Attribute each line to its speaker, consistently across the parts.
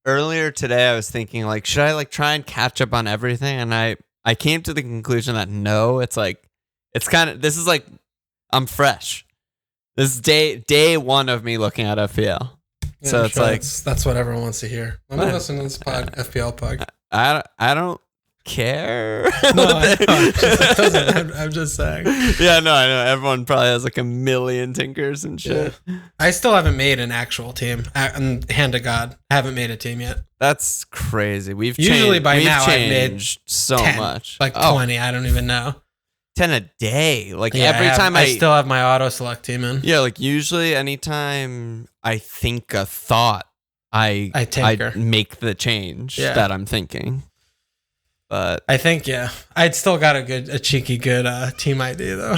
Speaker 1: earlier today I was thinking like, should I like try and catch up on everything? And I came to the conclusion that no, it's like, this is like, I'm fresh. This is day one of me looking at FPL.
Speaker 2: Yeah,
Speaker 1: so it's
Speaker 2: sure
Speaker 1: like,
Speaker 2: that's what everyone wants to hear. Let me listen to this FPL pod.
Speaker 1: I don't care.
Speaker 2: No, I'm just saying.
Speaker 1: Yeah, no, I know. Everyone probably has like a million tinkers and shit.
Speaker 2: Yeah. I still haven't made an actual team. Hand to God, I haven't made a team yet.
Speaker 1: That's crazy. We've
Speaker 2: changed
Speaker 1: I've
Speaker 2: made
Speaker 1: so
Speaker 2: 10,
Speaker 1: much.
Speaker 2: Like 20. I don't even know.
Speaker 1: 10 a day. Like
Speaker 2: Yeah,
Speaker 1: every time
Speaker 2: I still have my auto select team in.
Speaker 1: Yeah, like usually anytime I think a thought, I make the change that I'm thinking. But
Speaker 2: I think I'd still got a cheeky good team ID though.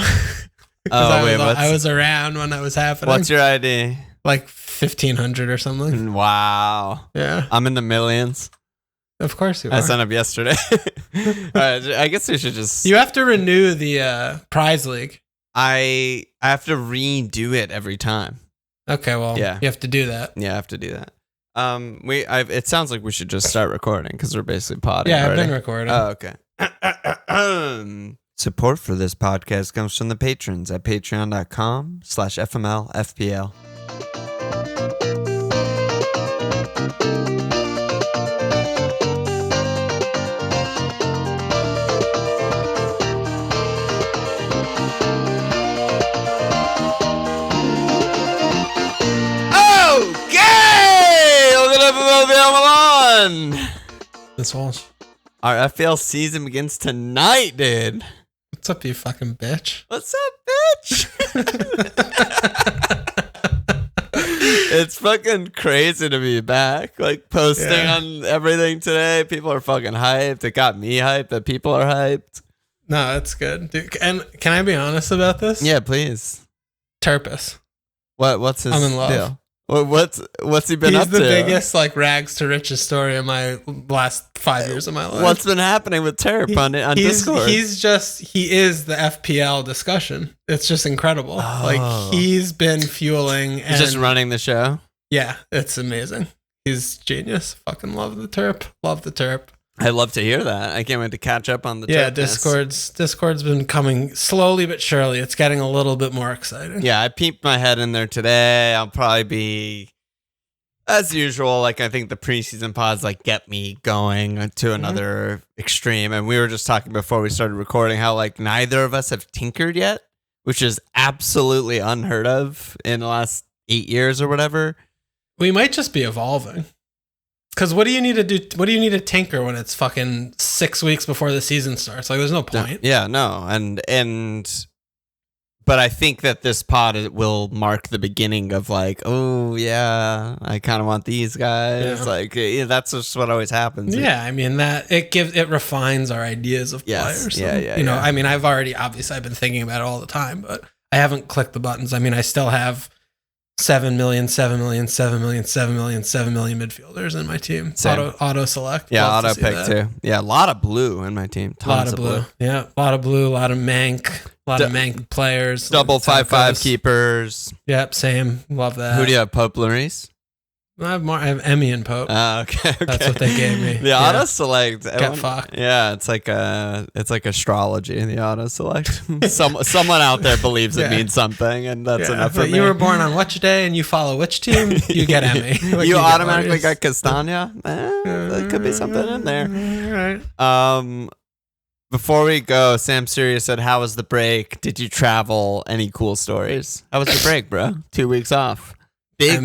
Speaker 2: I was around when that was happening.
Speaker 1: What's your ID?
Speaker 2: Like 1,500 or something.
Speaker 1: Wow.
Speaker 2: Yeah.
Speaker 1: I'm in the millions.
Speaker 2: Of course you are.
Speaker 1: I signed up yesterday. All right, I guess we should just...
Speaker 2: You have to renew the prize league.
Speaker 1: I have to redo it every time.
Speaker 2: Okay, well, you have to do that.
Speaker 1: Yeah, I have to do that. It sounds like we should just start recording because we're basically podding.
Speaker 2: Yeah,
Speaker 1: already.
Speaker 2: I've been recording.
Speaker 1: Oh, okay. Support for this podcast comes from the patrons at patreon.com/FMLFPL. Alon.
Speaker 2: This Walsh.
Speaker 1: Our FPL season begins tonight, dude.
Speaker 2: What's up, you fucking bitch?
Speaker 1: What's up, bitch? It's fucking crazy to be back. Like posting on everything today. People are fucking hyped. It got me hyped. The people are hyped.
Speaker 2: No, that's good. Dude, and can I be honest about this?
Speaker 1: Yeah, please.
Speaker 2: Turpus.
Speaker 1: What's his
Speaker 2: I'm in love.
Speaker 1: deal? What's he been up to?
Speaker 2: He's the biggest like rags to riches story in my last 5 years of my life.
Speaker 1: What's been happening with Terp on Discord?
Speaker 2: He is the FPL discussion. It's just incredible. Oh. Like he's been fueling.
Speaker 1: He's just running the show.
Speaker 2: Yeah, it's amazing. He's genius. Fucking love the Terp. Love the Terp.
Speaker 1: I love to hear that. I can't wait to catch up on the
Speaker 2: Discord's been coming slowly but surely. It's getting a little bit more exciting.
Speaker 1: Yeah, I peeped my head in there today. I'll probably be, as usual, like I think the preseason pods like get me going to another extreme. And we were just talking before we started recording how like neither of us have tinkered yet, which is absolutely unheard of in the last 8 years or whatever.
Speaker 2: We might just be evolving. Because what do you need to do? What do you need to tinker when it's fucking 6 weeks before the season starts? Like, there's no point.
Speaker 1: Yeah, no, but I think that this pod will mark the beginning of like, oh yeah, I kind of want these guys. Yeah. Like, that's just what always happens.
Speaker 2: Yeah, I mean that it refines our ideas of players.
Speaker 1: Yeah.
Speaker 2: You know, I mean, I've been thinking about it all the time, but I haven't clicked the buttons. I mean, I still have 7 million midfielders in my team. Auto select.
Speaker 1: Yeah, auto pick too. Yeah, a lot of blue in my team. Tons of blue.
Speaker 2: Yeah, a lot of blue, a lot of mank. A lot of mank players.
Speaker 1: Double 5/5 keepers.
Speaker 2: Yep, same. Love that.
Speaker 1: Who do you have, Pope Lloris?
Speaker 2: I have Emmy and Pope.
Speaker 1: Okay.
Speaker 2: That's what they gave me.
Speaker 1: The auto select.
Speaker 2: Get fucked.
Speaker 1: Yeah, it's like astrology. The auto select. Someone out there believes it means something, and that's enough for me.
Speaker 2: You were born on which day, and you follow which team, you get Emmy.
Speaker 1: You automatically got Castagna. There could be something in there.
Speaker 2: All right.
Speaker 1: Before we go, Sam Sirius said, "How was the break? Did you travel? Any cool stories? How was the break, bro? 2 weeks off." Break.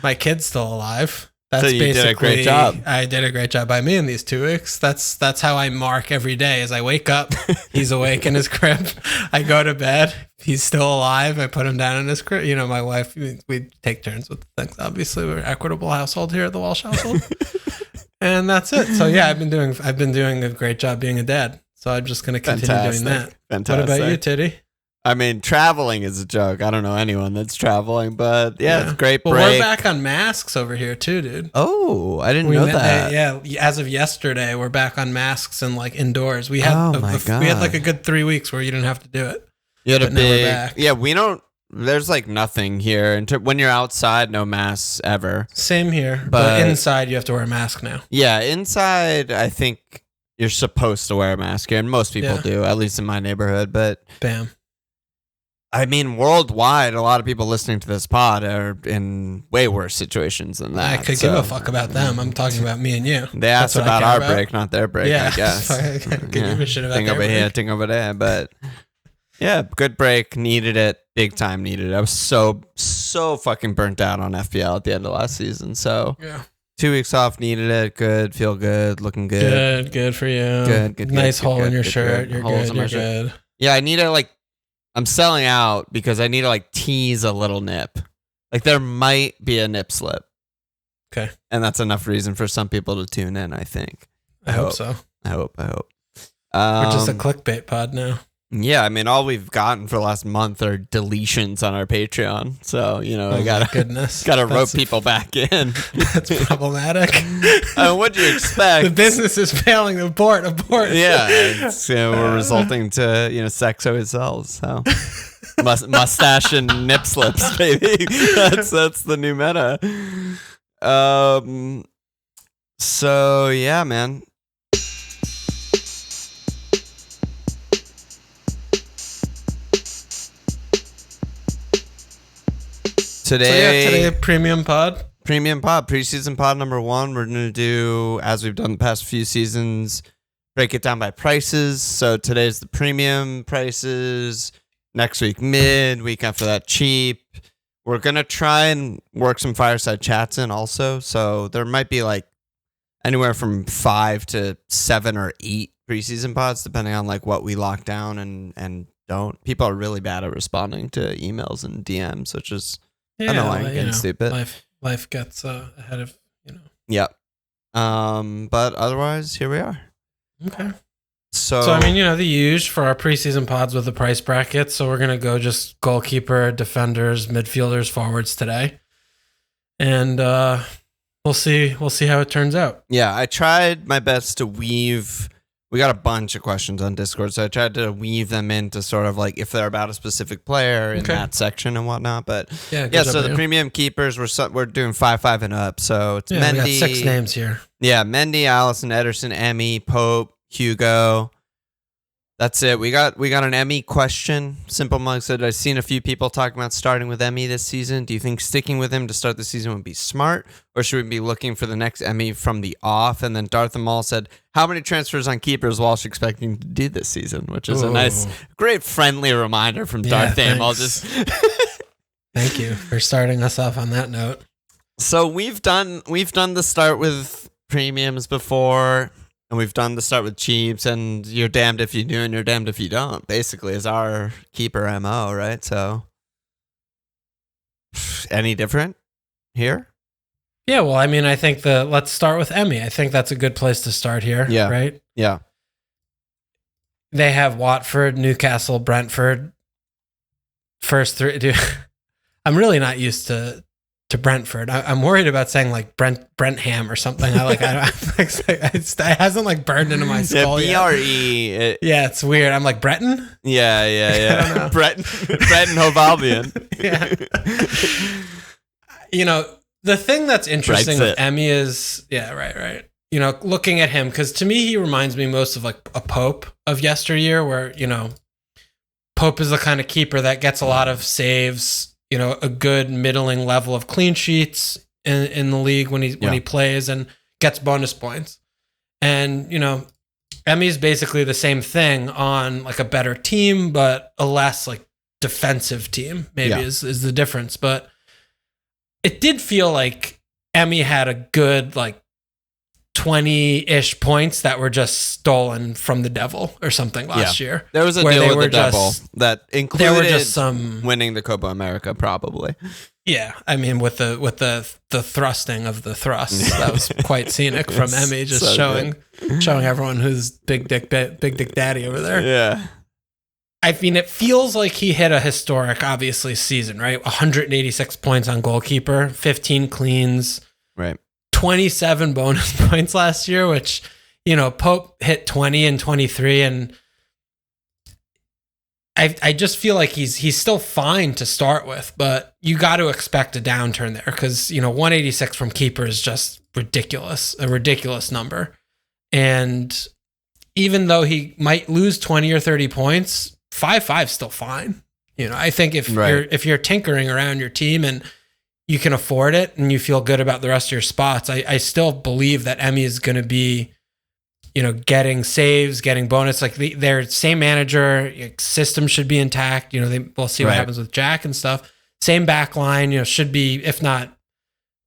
Speaker 2: my kid's still alive. That's
Speaker 1: so you did a great job.
Speaker 2: I did a great job by me in these 2 weeks. That's how I mark every day. As I wake up, he's awake in his crib. I go to bed, he's still alive. I put him down in his crib. You know, my wife, we take turns with things. Obviously, we're an equitable household here at the Walsh household, and that's it. So yeah, I've been doing a great job being a dad. So I'm just gonna continue doing that.
Speaker 1: Fantastic.
Speaker 2: What about you, Titty?
Speaker 1: I mean, traveling is a joke. I don't know anyone that's traveling, but it's a great break.
Speaker 2: Well, we're back on masks over here too, dude.
Speaker 1: Oh, I didn't know that.
Speaker 2: Yeah, as of yesterday, we're back on masks and like indoors. We had we had like a good 3 weeks where you didn't have to do it.
Speaker 1: You had a big, we don't there's like nothing here. And when you're outside, no masks ever.
Speaker 2: Same here, but inside you have to wear a mask now.
Speaker 1: Yeah, inside I think you're supposed to wear a mask here, and most people do, at least in my neighborhood. But
Speaker 2: bam.
Speaker 1: I mean, worldwide, a lot of people listening to this pod are in way worse situations than that.
Speaker 2: I could give a fuck about them. I'm talking about me and you.
Speaker 1: They asked about our break, not their break, I guess.
Speaker 2: I could give a shit about
Speaker 1: thing
Speaker 2: their
Speaker 1: over
Speaker 2: break.
Speaker 1: here, thing over there. But yeah, good break. Needed it. Big time needed it. I was so fucking burnt out on FPL at the end of last season. So 2 weeks off, needed it. Good. Feel good. Looking good.
Speaker 2: Good for you.
Speaker 1: Good.
Speaker 2: Nice hole in your shirt. You're good. You're good.
Speaker 1: Yeah, I need to like, I'm selling out because I need to like tease a little nip. Like there might be a nip slip.
Speaker 2: Okay.
Speaker 1: And that's enough reason for some people to tune in, I think.
Speaker 2: I hope so.
Speaker 1: I hope.
Speaker 2: We're just a clickbait pod now.
Speaker 1: Yeah, I mean, all we've gotten for the last month are deletions on our Patreon. So, you know, I gotta rope people back in.
Speaker 2: That's problematic.
Speaker 1: What'd you expect?
Speaker 2: The business is failing. Abort.
Speaker 1: Yeah, it's, we're resulting to, sex always sells. So, mustache and nip slips, baby. That's the new meta. So yeah, man. Today
Speaker 2: premium pod,
Speaker 1: preseason pod number 1. We're going to do, as we've done the past few seasons, break it down by prices. So today's the premium prices, next week mid, week after that cheap. We're going to try and work some fireside chats in also. So there might be like anywhere from 5 to 7 or 8 preseason pods, depending on like what we lock down and don't. People are really bad at responding to emails and DMs, which is annoying and stupid.
Speaker 2: Life gets ahead of,
Speaker 1: Yep. But otherwise, here we are.
Speaker 2: Okay.
Speaker 1: So
Speaker 2: I mean, the usual for our preseason pods with the price bracket. So we're gonna go just goalkeeper, defenders, midfielders, forwards today, and we'll see how it turns out.
Speaker 1: Yeah, I tried my best to weave. We got a bunch of questions on Discord, so I tried to weave them into sort of like if they're about a specific player in that section and whatnot. But so the premium keepers, we're doing 5 and up. So it's Mendy.
Speaker 2: We got 6 names here.
Speaker 1: Yeah, Mendy, Allison, Ederson, Emmy, Pope, Hugo. That's it. We got an Emmy question. Simple Mug said, I've seen a few people talking about starting with Emmy this season. Do you think sticking with him to start the season would be smart? Or should we be looking for the next Emmy from the off? And then Darth Amal said, how many transfers on keepers Walsh expecting to do this season? Which is a nice, great friendly reminder from Darth Amal.
Speaker 2: Thank you for starting us off on that note.
Speaker 1: So we've done the start with premiums before. And we've done the start with cheaps, and you're damned if you do and you're damned if you don't, basically, is our keeper MO, right? So, any different here?
Speaker 2: Yeah, well, I mean, I think let's start with Emmy. I think that's a good place to start here, right?
Speaker 1: Yeah.
Speaker 2: They have Watford, Newcastle, Brentford. First 3. Dude, I'm really not used to Brentford. I'm worried about saying like Brentham or something. It hasn't like burned into my skull yet.
Speaker 1: BRE.
Speaker 2: It's weird. I'm like Breton.
Speaker 1: Yeah. Breton Hove Albion.
Speaker 2: Yeah. The thing that's interesting with Emmy is, right. Looking at him, because to me he reminds me most of like a Pope of yesteryear, where Pope is the kind of keeper that gets a lot of saves. A good middling level of clean sheets in the league when he plays and gets bonus points. And, Emmy's basically the same thing on like a better team, but a less like defensive team maybe is the difference. But it did feel like Emmy had a good like 20-ish points that were just stolen from the devil or something last year.
Speaker 1: There was a deal with the devil that included some winning the Copa America, probably.
Speaker 2: Yeah, I mean with the thrusting of the thrust, that was quite scenic from Emmy, just so showing everyone who's big dick daddy over there.
Speaker 1: Yeah.
Speaker 2: I mean, it feels like he hit a historic, obviously, season, right? 186 points on goalkeeper, 15 cleans.
Speaker 1: Right.
Speaker 2: 27 bonus points last year, which, Pope hit 20 and 23. And I just feel like he's still fine to start with, but you got to expect a downturn there because, 186 from keeper is just ridiculous, a ridiculous number. And even though he might lose 20 or 30 points, 5.5 is still fine. I think if you're tinkering around your team and you can afford it and you feel good about the rest of your spots, I still believe that Emmy is going to be, getting saves, getting bonus. Like their same manager, system should be intact. We'll see what happens with Jack and stuff. Same back line, should be, if not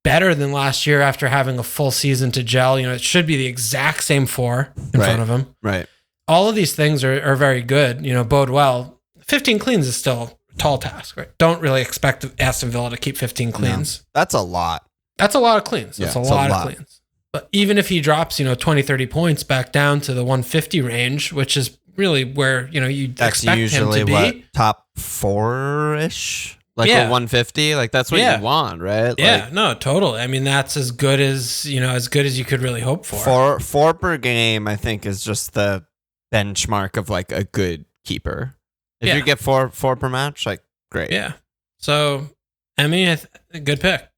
Speaker 2: better than last year after having a full season to gel. It should be the exact same 4 in front of him.
Speaker 1: Right.
Speaker 2: All of these things are very good, bode well. 15 cleans is still a tall task, right? Don't really expect Aston Villa to keep 15 cleans.
Speaker 1: No, that's a lot.
Speaker 2: That's a lot of cleans. That's a lot of cleans. But even if he drops, 20, 30 points back down to the 150 range, which is really where, you'd expect
Speaker 1: usually
Speaker 2: him to be.
Speaker 1: What, top 4-ish? Like a 150? Like that's what you want, right?
Speaker 2: Yeah, no, totally. I mean, that's as good as you could really hope for.
Speaker 1: Four per game, I think, is just the benchmark of like a good keeper. If you get four per match, like great.
Speaker 2: Yeah. So, Emmy, good pick.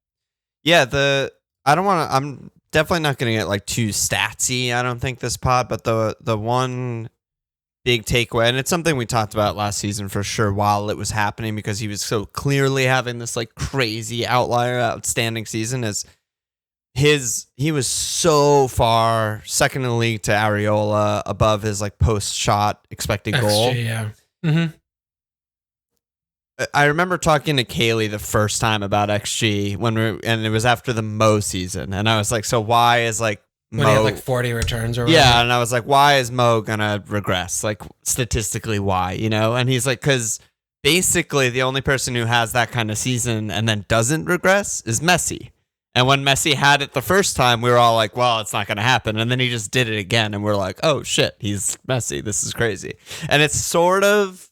Speaker 1: Yeah, I'm definitely not going to get like too statsy, I don't think, this pod, but the one big takeaway, and it's something we talked about last season for sure while it was happening, because he was so clearly having this like crazy outlier outstanding season, is he was so far second in the league to Areola, above his like post shot expected goal.
Speaker 2: XG, yeah. Mm-hmm.
Speaker 1: I remember talking to Kaylee the first time about XG and it was after the Mo season, and I was like, so why is like Mo,
Speaker 2: when he had like 40 returns or whatever?
Speaker 1: Yeah, and I was like, why is Mo gonna regress? Like statistically, why? And he's like, because basically the only person who has that kind of season and then doesn't regress is Messi. And when Messi had it the first time, we were all like, well, it's not gonna happen. And then he just did it again, and we're like, oh shit, he's Messi. This is crazy. And it's sort of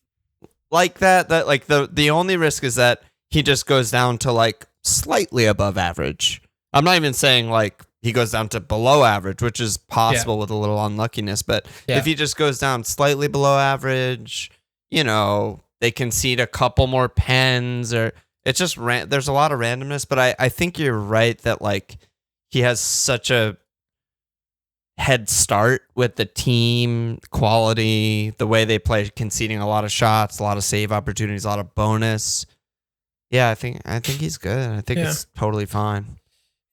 Speaker 1: like that like the only risk is that he just goes down to like slightly above average. I'm not even saying like he goes down to below average, which is possible with a little unluckiness, but if he just goes down slightly below average, they concede a couple more pens, or it's just there's a lot of randomness. But I think you're right that like he has such a head start with the team quality, the way they play, conceding a lot of shots, a lot of save opportunities, a lot of bonus. Yeah, I think he's good. I think it's totally fine.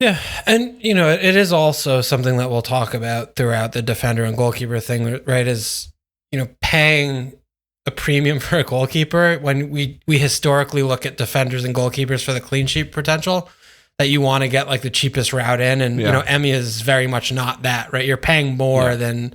Speaker 2: Yeah, and it is also something that we'll talk about throughout the defender and goalkeeper thing, right? Is paying a premium for a goalkeeper when we historically look at defenders and goalkeepers for the clean sheet potential, that you want to get like the cheapest route in, and Emmy is very much not that, right? You're paying more than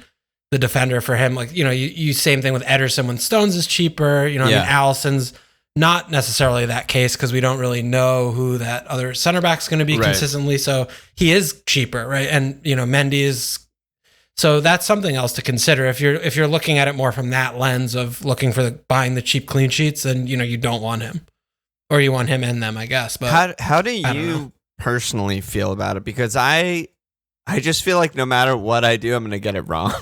Speaker 2: the defender for him. Like you same thing with Ederson when Stones is cheaper. I mean, Allison's not necessarily that case because we don't really know who that other center back's going to be consistently. So he is cheaper, right? And Mendy is. So that's something else to consider if you're looking at it more from that lens of looking for buying the cheap clean sheets. Then you don't want him, or you want him and them, I guess. But
Speaker 1: how do you personally feel about it? Because I just feel like no matter what I do, I'm gonna get it wrong.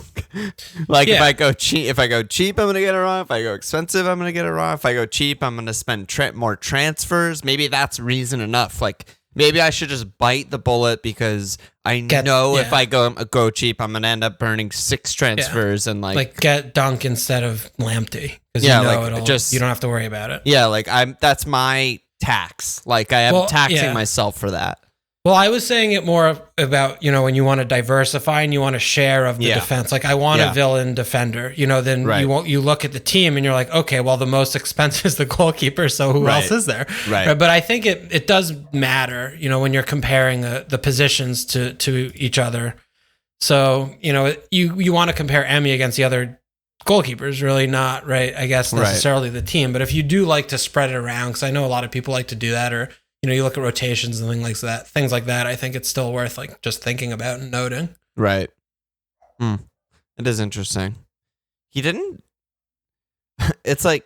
Speaker 1: Like if I go cheap, I'm gonna get it wrong. If I go expensive, I'm gonna get it wrong. If I go cheap, I'm gonna spend more transfers. Maybe that's reason enough. Like maybe I should just bite the bullet, because I know if I go cheap, I'm gonna end up burning 6 transfers and like
Speaker 2: get Dunk instead of Lamptey, because you don't have to worry about it.
Speaker 1: Yeah, like that's my tax. Like I am taxing myself for that.
Speaker 2: Well, I was saying it more about, when you want to diversify and you want a share of the defense. Like I want a villain defender, then you look at the team and you're like, okay, well, the most expensive is the goalkeeper, so who else is there? Right. But I think it does matter, when you're comparing the positions to each other. So, you want to compare Emmy against the other goalkeepers, really not, right? I guess necessarily the team. But if you do like to spread it around, because I know a lot of people like to do that, or you look at rotations and things like that. I think it's still worth like just thinking about and noting.
Speaker 1: Right. It is interesting. He didn't. It's like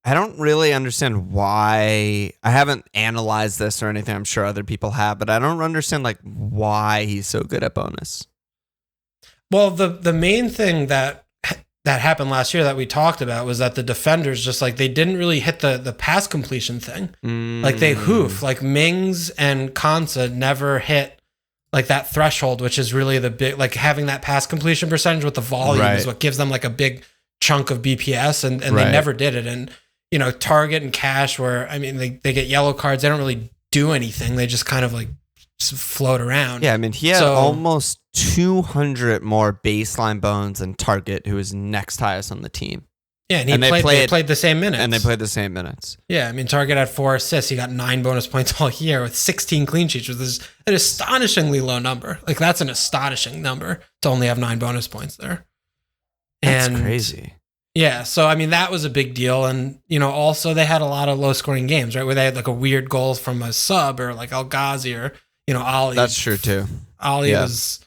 Speaker 1: I don't really understand why. I haven't analyzed this or anything. I'm sure other people have, but I don't understand like why he's so good at bonus.
Speaker 2: Well, the main thing that that happened last year that we talked about was that the defenders just like they didn't really hit the pass completion thing. Like they hoof. Like Mings and Konsa never hit like that threshold, which is really the big, like having that pass completion percentage with the volume is what gives them like a big chunk of BPS, and they never did it. And Target and Cash, where I mean they get yellow cards, they don't really do anything. They just kind of like float around.
Speaker 1: Yeah, I mean he had almost 200 more baseline bones than Target, who is next highest on the team.
Speaker 2: Yeah, and they played the same minutes.
Speaker 1: And they played the same minutes.
Speaker 2: Yeah, I mean, Target had 4 assists. He got 9 bonus points all year with 16 clean sheets, which is an astonishingly low number. Like, that's an astonishing number to only have 9 bonus points there.
Speaker 1: That's crazy.
Speaker 2: Yeah, so, I mean, that was a big deal. And, also they had a lot of low-scoring games, right, where they had, like, a weird goal from a sub or, like, El Ghazi or, Ali.
Speaker 1: That's true, too.
Speaker 2: Ali was,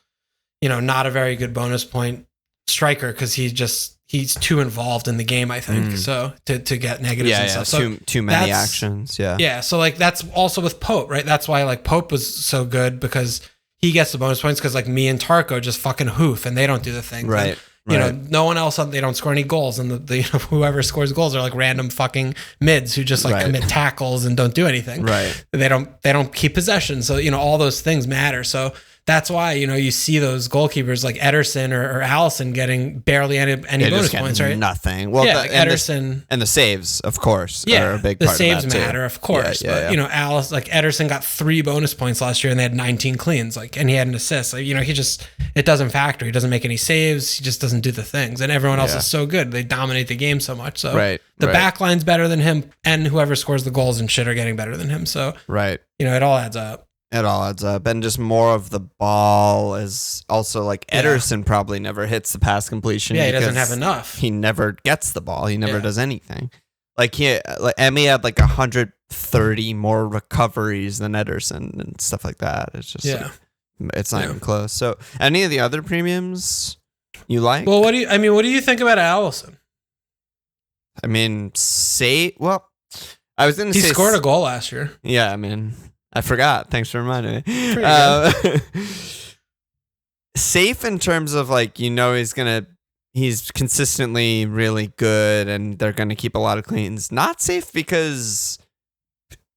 Speaker 2: not a very good bonus point striker because he's too involved in the game, I think. So to get negatives and stuff. So
Speaker 1: too many actions. Yeah.
Speaker 2: Yeah. So like that's also with Pope, right? That's why like Pope was so good because he gets the bonus points because like me and Tarko just fucking hoof and they don't do the thing.
Speaker 1: Right.
Speaker 2: And, no one else, they don't score any goals. And the whoever scores goals are like random fucking mids who just like commit tackles and don't do anything.
Speaker 1: Right.
Speaker 2: They don't keep possession. So, all those things matter. So that's why, you see those goalkeepers like Ederson or Allison getting barely any bonus points, right?
Speaker 1: Nothing. Well,
Speaker 2: Ederson.
Speaker 1: And the saves, of course, are a big part of that.
Speaker 2: The saves matter, of course. But, Alice, like Ederson got 3 bonus points last year and they had 19 cleans, like, and he had an assist. Like, it doesn't factor. He doesn't make any saves. He just doesn't do the things. And everyone else is so good. They dominate the game so much. So the back line's better than him, and whoever scores the goals and shit are getting better than him. So, it all adds up.
Speaker 1: It all adds up. And just more of the ball is also like Ederson probably never hits the pass completion.
Speaker 2: Yeah, he doesn't have enough.
Speaker 1: He never gets the ball. He never does anything. Like Emmy had like 130 more recoveries than Ederson and stuff like that. It's just it's not even close. So any of the other premiums you like?
Speaker 2: Well, what do you think about Allison?
Speaker 1: I mean, I was going to say
Speaker 2: he scored a goal last year.
Speaker 1: Yeah, I mean, I forgot. Thanks for reminding me. Safe in terms of like, he's consistently really good and they're going to keep a lot of cleans. Not safe because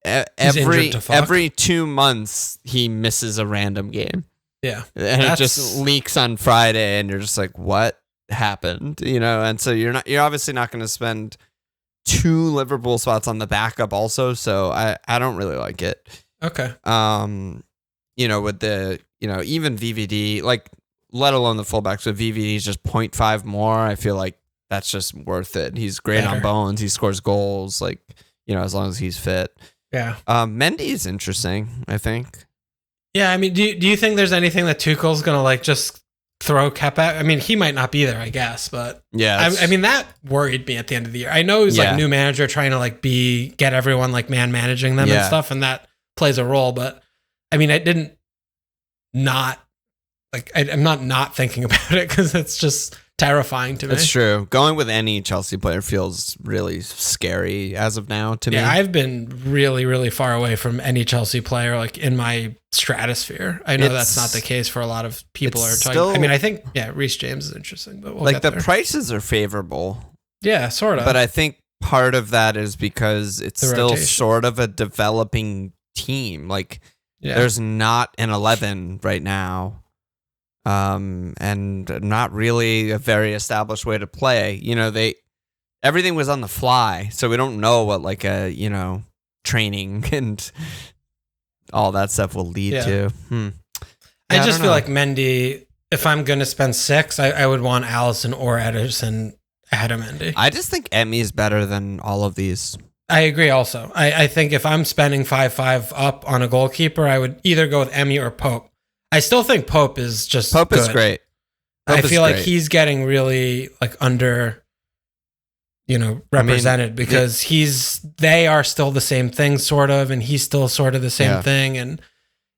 Speaker 1: every 2 months he misses a random game.
Speaker 2: Yeah.
Speaker 1: And it just leaks on Friday and you're just like, what happened? And so you're obviously not going to spend 2 Liverpool spots on the backup also. So I don't really like it.
Speaker 2: Okay.
Speaker 1: With the, even VVD, like, let alone the fullbacks, with VVD is just 0.5 more. I feel like that's just worth it. He's great on bones. He scores goals, like, as long as he's fit.
Speaker 2: Yeah.
Speaker 1: Mendy is interesting, I think.
Speaker 2: Yeah. I mean, do you think there's anything that Tuchel's going to like just throw Kepa at? I mean, he might not be there, I guess, but
Speaker 1: yeah,
Speaker 2: I mean, that worried me at the end of the year. I know he's like new manager trying to like get everyone like man managing them and stuff. And that plays a role, but I mean, I didn't not like, I'm not thinking about it because it's just terrifying to me.
Speaker 1: It's true. Going with any Chelsea player feels really scary as of now to me.
Speaker 2: Yeah, I've been really, really far away from any Chelsea player like in my stratosphere. I know that's not the case for a lot of people are talking. I mean, I think, Reece James is interesting, but we'll
Speaker 1: like
Speaker 2: get
Speaker 1: the
Speaker 2: there.
Speaker 1: Prices are favorable.
Speaker 2: Yeah, sort of.
Speaker 1: But I think part of that is because it's still rotation. Sort of a developing team. Like there's not an 11 right now. And not really a very established way to play. Everything was on the fly, so we don't know what like a, training and all that stuff will lead to.
Speaker 2: I just feel like Mendy, if I'm going to spend 6, I would want Allison or Ederson ahead of Mendy.
Speaker 1: I just think Emmy is better than all of these.
Speaker 2: I agree also. I think if I'm spending 5.5 up on a goalkeeper, I would either go with Emmy or Pope. I still think Pope is just
Speaker 1: Pope
Speaker 2: good.
Speaker 1: Is great.
Speaker 2: I feel like he's getting really like under, represented because they are still the same thing sort of, and he's still sort of the same thing. And,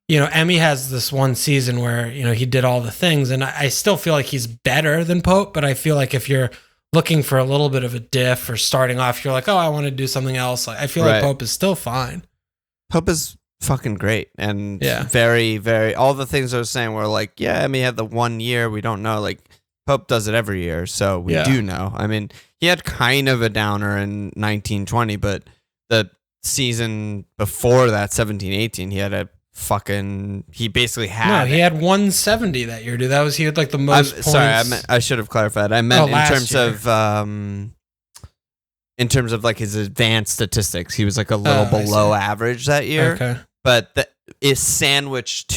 Speaker 2: Emmy has this one season where, he did all the things, and I still feel like he's better than Pope, but I feel like if you're looking for a little bit of a diff or starting off, you're like, oh, I want to do something else. Like, I feel like Pope is still fine.
Speaker 1: Pope is fucking great and very, very, all the things I was saying were like, Emmy had the 1 year, we don't know, like Pope does it every year, so we do know. I mean, he had kind of a downer in 1920, but the season before that, 17-18, he had a he basically had.
Speaker 2: No, he had 170 that year, dude. He had like the most points.
Speaker 1: Sorry, I should have clarified. I meant in terms of like his advanced statistics, he was like a little below average that year.
Speaker 2: Okay.
Speaker 1: But is sandwiched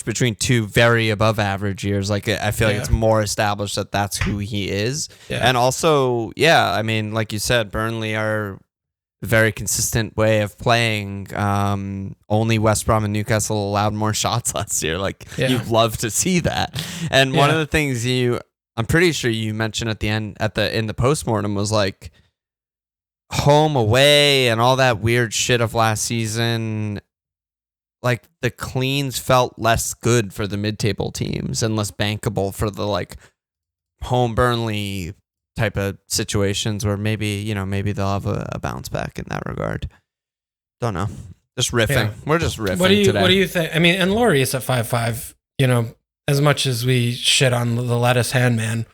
Speaker 1: between two very above average years. Like I feel like it's more established that that's who he is. Yeah. And also, I mean, like you said, Burnley are a very consistent way of playing. Only West Brom and Newcastle allowed more shots last year. Like you'd love to see that. And one of the things I'm pretty sure you mentioned at the end, in the postmortem, was like home, away, and all that weird shit of last season. Like the cleans felt less good for the mid-table teams and less bankable for the like home Burnley type of situations where maybe they'll have a bounce back in that regard. Don't know. Just riffing. Yeah. We're just riffing today.
Speaker 2: What do you think? I mean, and Laurie is at 5'5", as much as we shit on the lettuce hand man,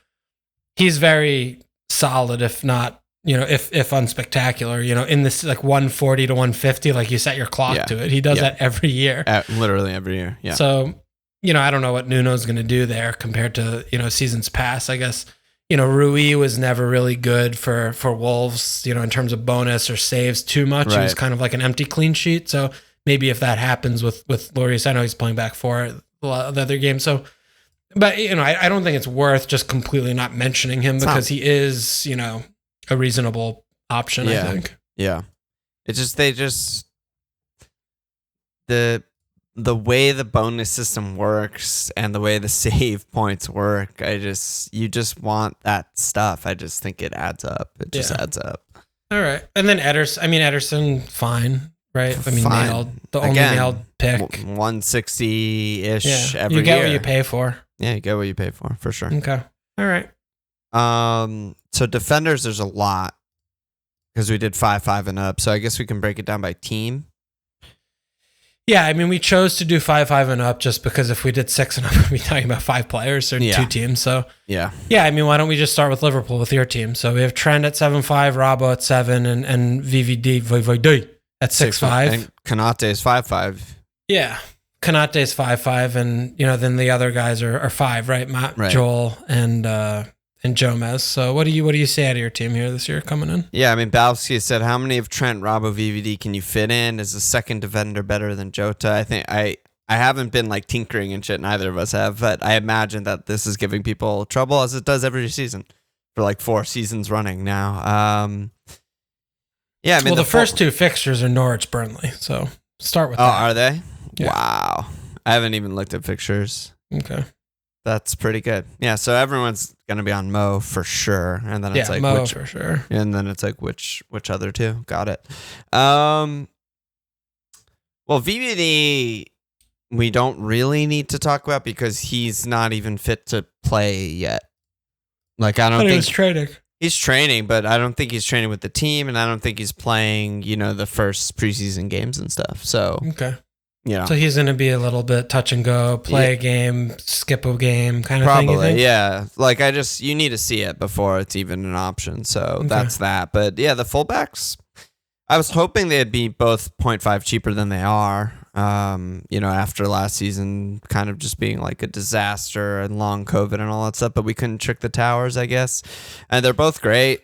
Speaker 2: he's very solid, if not, if unspectacular, in this like 140 to 150, like you set your clock to it. He does that every year.
Speaker 1: Literally every year. Yeah.
Speaker 2: So, I don't know what Nuno's going to do there compared to, seasons past. I guess, Rui was never really good for Wolves, in terms of bonus or saves too much. Right. He was kind of like an empty clean sheet. So maybe if that happens with Lloris, I know he's playing back for the other game. So, but, I don't think it's worth just completely not mentioning him because he is, a reasonable option, I think.
Speaker 1: Yeah. It's just, the way the bonus system works and the way the save points work, you just want that stuff. I just think it adds up. It just adds up.
Speaker 2: All right. And then Ederson, fine, right? I mean, nailed. The only nailed pick.
Speaker 1: 160-ish every year.
Speaker 2: You get what you pay for.
Speaker 1: Yeah, you get what you pay for sure.
Speaker 2: Okay. All right.
Speaker 1: So defenders, there's a lot because we did 5 and up. So I guess we can break it down by team.
Speaker 2: Yeah, I mean, we chose to do 5 and up just because if we did 6 and up, we'd be talking about 5 players or 2 teams. So yeah, I mean, why don't we just start with Liverpool with your team? So we have Trent at 7.5, Robbo at 7, and VVD at 6.5.
Speaker 1: And Konate is 5.5.
Speaker 2: Yeah, Konate is 5.5, and then the other guys are 5, right? Matt, Joel, and Jomez. So what do you say out of your team here this year coming in?
Speaker 1: Yeah, I mean, Balski said, how many of Trent, Robbo, VVD can you fit in? Is the second defender better than Jota? I think I haven't been like tinkering and shit, neither of us have, but I imagine that this is giving people trouble as it does every season for like 4 seasons running now. Yeah, I mean,
Speaker 2: the first 2 fixtures are Norwich, Burnley. So start with that.
Speaker 1: Oh, are they? Yeah. Wow. I haven't even looked at fixtures.
Speaker 2: Okay.
Speaker 1: That's pretty good. Yeah, so everyone's gonna be on Mo for sure, and then it's like
Speaker 2: Mo for sure,
Speaker 1: and then it's like which other 2? Got it. Well, VVD, we don't really need to talk about because he's not even fit to play yet. Like I don't think
Speaker 2: he's training.
Speaker 1: He's training, but I don't think he's training with the team, and I don't think he's playing. The first preseason games and stuff. So
Speaker 2: okay. So he's going to be a little bit touch and go, play a game, skip a game kind of thing, you think?
Speaker 1: Yeah. Like you need to see it before it's even an option. So that's that. But yeah, the fullbacks, I was hoping they'd be both 0.5 cheaper than they are. After last season kind of just being like a disaster and long COVID and all that stuff, but we couldn't trick the towers, I guess. And they're both great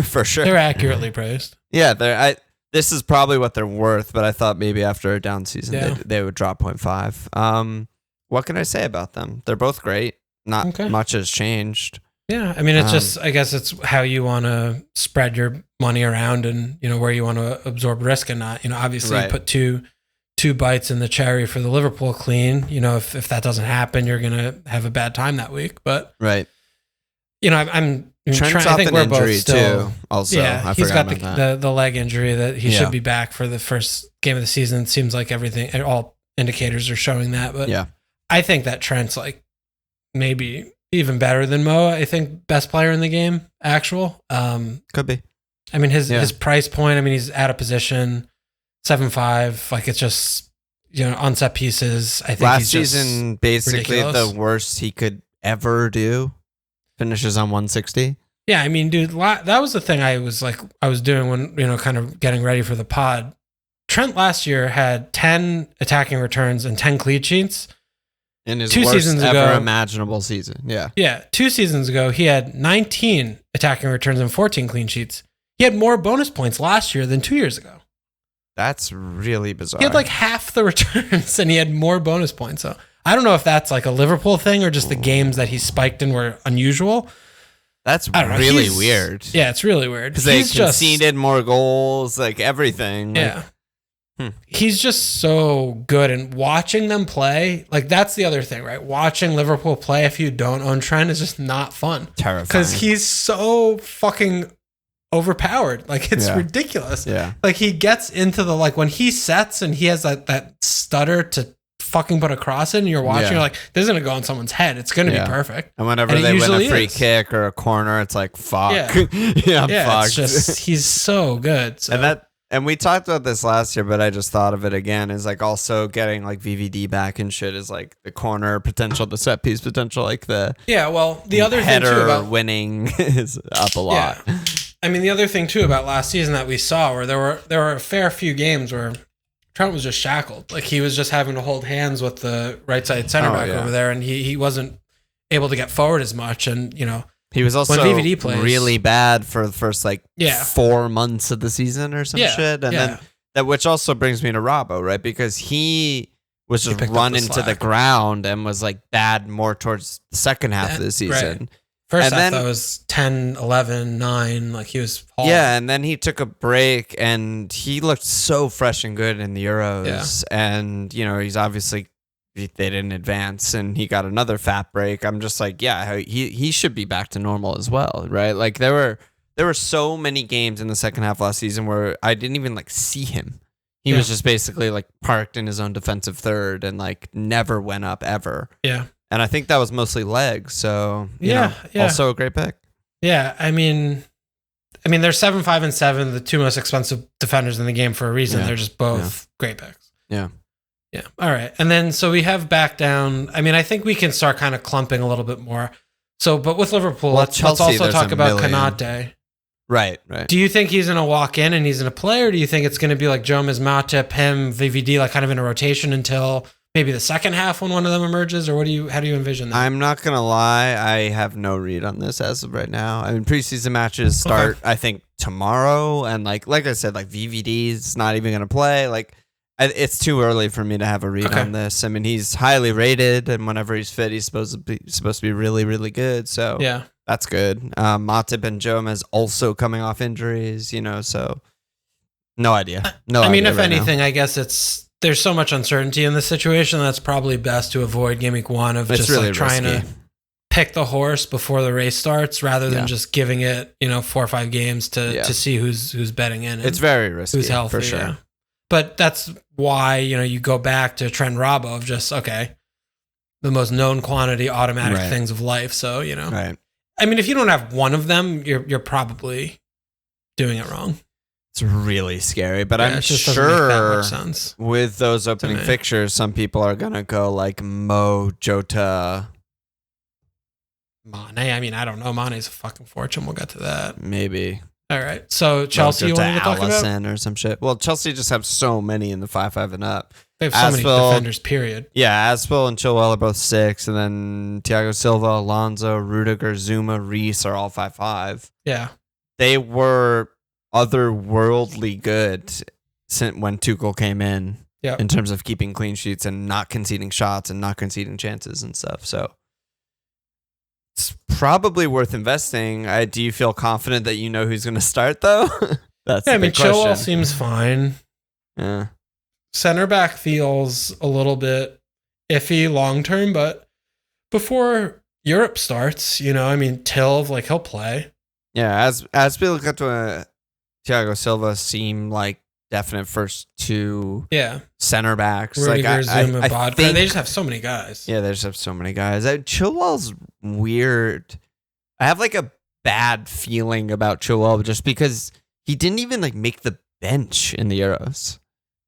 Speaker 1: for sure.
Speaker 2: They're accurately praised.
Speaker 1: Yeah, this is probably what they're worth, but I thought maybe after a down season they would drop 0.5. What can I say about them? They're both great. Not much has changed.
Speaker 2: Yeah, I mean, it's just, I guess it's how you want to spread your money around and, where you want to absorb risk and not. Obviously you put two bites in the cherry for the Liverpool clean. If that doesn't happen, you're going to have a bad time that week. But,
Speaker 1: Trent's off an injury too. Also,
Speaker 2: yeah, he's got the leg injury that he should be back for the first game of the season. It seems like all indicators are showing that. But I think that Trent's like maybe even better than Mo. I think best player in the game. Could
Speaker 1: be.
Speaker 2: I mean his price point. I mean he's out of position. 7.5. Like it's just on set pieces. I think
Speaker 1: last season basically ridiculous. The worst he could ever do. Finishes on 160.
Speaker 2: Yeah, I mean, dude, that was the thing I was doing when, kind of getting ready for the pod. Trent last year had 10 attacking returns and 10 clean sheets.
Speaker 1: In his
Speaker 2: 2
Speaker 1: worst
Speaker 2: seasons
Speaker 1: ever
Speaker 2: ago,
Speaker 1: imaginable season. Yeah.
Speaker 2: Yeah, 2 seasons ago, he had 19 attacking returns and 14 clean sheets. He had more bonus points last year than 2 years ago.
Speaker 1: That's really bizarre.
Speaker 2: He had like half the returns and he had more bonus points. So I don't know if that's like a Liverpool thing or just the games that he spiked in were unusual.
Speaker 1: That's really weird.
Speaker 2: Yeah, it's really weird.
Speaker 1: Because they conceded more goals, like everything.
Speaker 2: Yeah. He's just so good. And watching them play, like that's the other thing, right? Watching Liverpool play if you don't own Trent is just not fun.
Speaker 1: Terrifying.
Speaker 2: Because he's so fucking overpowered. Like it's ridiculous.
Speaker 1: Yeah.
Speaker 2: Like he gets into the, like when he sets and he has that stutter to fucking put a cross in and you're watching, you're like, this is going to go on someone's head. It's going to be perfect.
Speaker 1: And whenever they win a free kick or a corner, it's like, fuck.
Speaker 2: Yeah.
Speaker 1: I'm fucked.
Speaker 2: It's just, he's so good. So.
Speaker 1: And we talked about this last year, but I just thought of it again, is like also getting like VVD back and shit is like the corner potential, the set piece potential, like the
Speaker 2: the other thing too about
Speaker 1: winning is up a lot.
Speaker 2: Yeah. I mean, the other thing too about last season that we saw where there were a fair few games where Trent was just shackled. Like he was just having to hold hands with the right side center back over there, and he wasn't able to get forward as much. And
Speaker 1: he was also
Speaker 2: when VVD plays,
Speaker 1: really bad for the first 4 months of the season or some shit. And then that, which also brings me to Robbo, right? Because he was just running to the ground and was like bad more towards the second half of the season.
Speaker 2: Right. First half, that was 10, 11, 9. Like he was hard.
Speaker 1: Yeah, and then he took a break and he looked so fresh and good in the Euros. Yeah. And, he's obviously, they didn't advance and he got another fat break. I'm just like, yeah, he should be back to normal as well, right? Like there were so many games in the second half last season where I didn't even see him. He was just basically parked in his own defensive third and never went up ever.
Speaker 2: Yeah.
Speaker 1: And I think that was mostly legs. So, also a great pick.
Speaker 2: Yeah. I mean, they're 7-5 and 7, the two most expensive defenders in the game for a reason. Yeah. They're just both great picks.
Speaker 1: Yeah.
Speaker 2: Yeah. All right. And then, so we have back down. I mean, I think we can start kind of clumping a little bit more. So, but with Liverpool, let's also talk about Konate.
Speaker 1: Right.
Speaker 2: Do you think he's going to walk in and he's going to play, or do you think it's going to be like Jomas, Matip, him, VVD, kind of in a rotation until maybe the second half when one of them emerges, or how do you envision that?
Speaker 1: I'm not going to lie. I have no read on this as of right now. I mean, preseason matches start, I think, tomorrow. And like I said, VVD's not even going to play. It's too early for me to have a read on this. I mean, he's highly rated, and whenever he's fit, he's supposed to be really, really good. So
Speaker 2: yeah,
Speaker 1: that's good. Matip and Jomas also coming off injuries, so no idea.
Speaker 2: I mean, if anything, I guess there's so much uncertainty in this situation that's probably best to avoid game week 1 of just really trying to pick the horse before the race starts rather than just giving it 4 or 5 games to see who's betting in.
Speaker 1: It's very risky,
Speaker 2: who's healthy,
Speaker 1: for sure.
Speaker 2: Yeah. But that's why you go back to Trent Robbo of just the most known quantity automatic things of life. So
Speaker 1: right.
Speaker 2: I mean, if you don't have one of them, you're probably doing it wrong.
Speaker 1: It's really scary, but I'm sure with those opening fixtures, some people are going to go Mo, Jota,
Speaker 2: Mane. I mean, I don't know. Mane's a fucking fortune. We'll get to that.
Speaker 1: Maybe.
Speaker 2: All right. So Chelsea, you want to talk about?
Speaker 1: Or some shit. Well, Chelsea just have so many in the 5-5 and up.
Speaker 2: They have so many defenders, period.
Speaker 1: Yeah, Aspel and Chilwell are both 6, and then Thiago Silva, Alonso, Rudiger, Zuma, Reese are all 5-5.
Speaker 2: Yeah.
Speaker 1: They were otherworldly good when Tuchel came in terms of keeping clean sheets and not conceding shots and not conceding chances and stuff. So it's probably worth investing. Do you feel confident that you know who's going to start, though? That's the big question.
Speaker 2: Chilwell seems fine.
Speaker 1: Yeah.
Speaker 2: Center back feels a little bit iffy long term, but before Europe starts, Tilv, he'll play.
Speaker 1: Yeah, as we look at Thiago Silva seem like definite first 2 center backs.
Speaker 2: Rudiger, Zuma, Bodka. They just have so many guys.
Speaker 1: Yeah, they just have so many guys. Chilwell's weird. I have a bad feeling about Chilwell just because he didn't even make the bench in the Euros.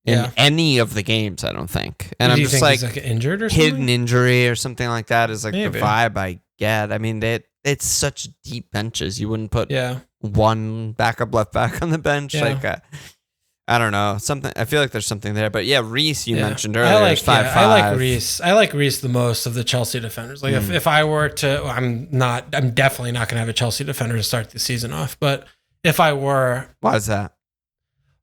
Speaker 1: in any of the games, I don't think. And I'm
Speaker 2: Do you
Speaker 1: just
Speaker 2: think he's injured or something?
Speaker 1: hidden injury or something like that is like
Speaker 2: Maybe.
Speaker 1: the vibe I get. I mean, it's such deep benches. You wouldn't put one backup left back on the bench.
Speaker 2: Yeah.
Speaker 1: Like, I don't know. I feel like there's something there. But yeah, Reese, you mentioned earlier,
Speaker 2: I like
Speaker 1: 5'5".
Speaker 2: I like Reese. I like Reese the most of the Chelsea defenders. Like if I were to, I'm definitely not going to have a Chelsea defender to start the season off. But if I were,
Speaker 1: why is that?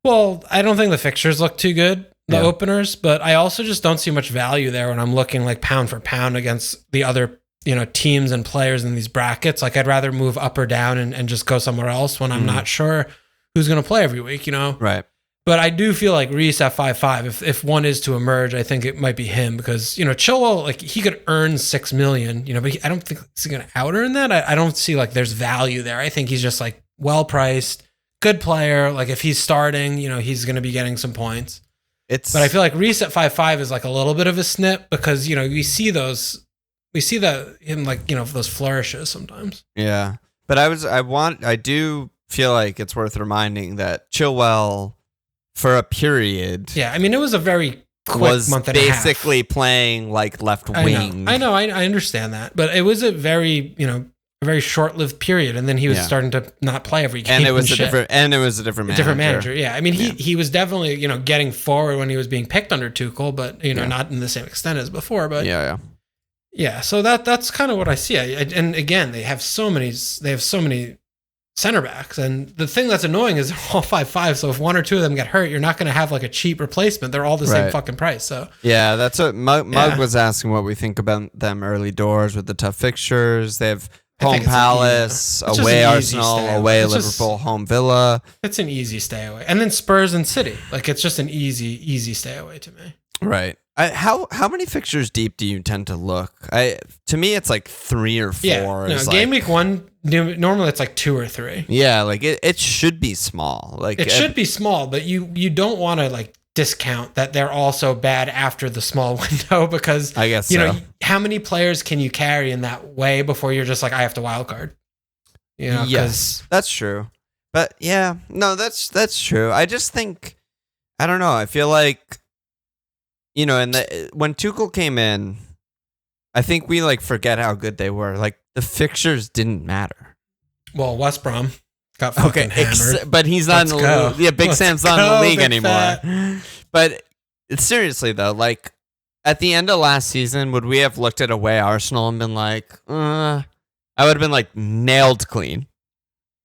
Speaker 2: Well, I don't think the fixtures look too good, the openers, but I also just don't see much value there when I'm looking like pound for pound against the other, teams and players in these brackets. Like I'd rather move up or down and just go somewhere else when I'm not sure who's going to play every week,
Speaker 1: Right.
Speaker 2: But I do feel like Reese at 5'5", if one is to emerge, I think it might be him because, Chilwell, like he could earn $6 million, but I don't think he's going to out earn that. I don't see like there's value there. I think he's just like well priced, good player. Like if he's starting, he's going to be getting some points. But I feel like Reese at 5'5" is like a little bit of a snip because, we see that in like, those flourishes sometimes.
Speaker 1: Yeah. But I do feel like it's worth reminding that Chilwell, for a period,
Speaker 2: yeah, I mean, it was a very quick month and a half.
Speaker 1: Basically playing like left wing.
Speaker 2: I know, I understand that, but it was a very, a very short-lived period, and then he was starting to not play every game.
Speaker 1: And it was a different manager.
Speaker 2: Different manager, yeah. I mean, he was definitely, getting forward when he was being picked under Tuchel, but not in the same extent as before. But yeah. So that's kind of what I see. And again, they have so many center backs, and the thing that's annoying is they're all 5'5". So if one or two of them get hurt, you're not going to have like a cheap replacement. They're all the same fucking price. So
Speaker 1: yeah, that's what Mug was asking what we think about them early doors with the tough fixtures. They have home Palace, away Arsenal, away Liverpool, home Villa.
Speaker 2: It's an easy stay away, and then Spurs and City. Like it's just an easy stay away to me.
Speaker 1: Right. How many fixtures deep do you tend to look? To me, it's like 3 or 4.
Speaker 2: Yeah, game week 1, normally it's like 2 or 3.
Speaker 1: Yeah, like it should be small. Like
Speaker 2: it should be small, but you don't want to like discount that they're also bad after the small window because
Speaker 1: I guess so.
Speaker 2: How many players can you carry in that way before you're just like I have to wild card?
Speaker 1: Yes, that's true. But yeah, no, that's true. I just think I don't know. I feel like when Tuchel came in, I think we like forget how good they were. Like the fixtures didn't matter.
Speaker 2: Well, West Brom got fucking hammered.
Speaker 1: But he's not in the league. Yeah, Big Sam's not in the league anymore.
Speaker 2: Fat.
Speaker 1: But seriously though, like at the end of last season, would we have looked at away Arsenal and been like, I would have been like nailed clean.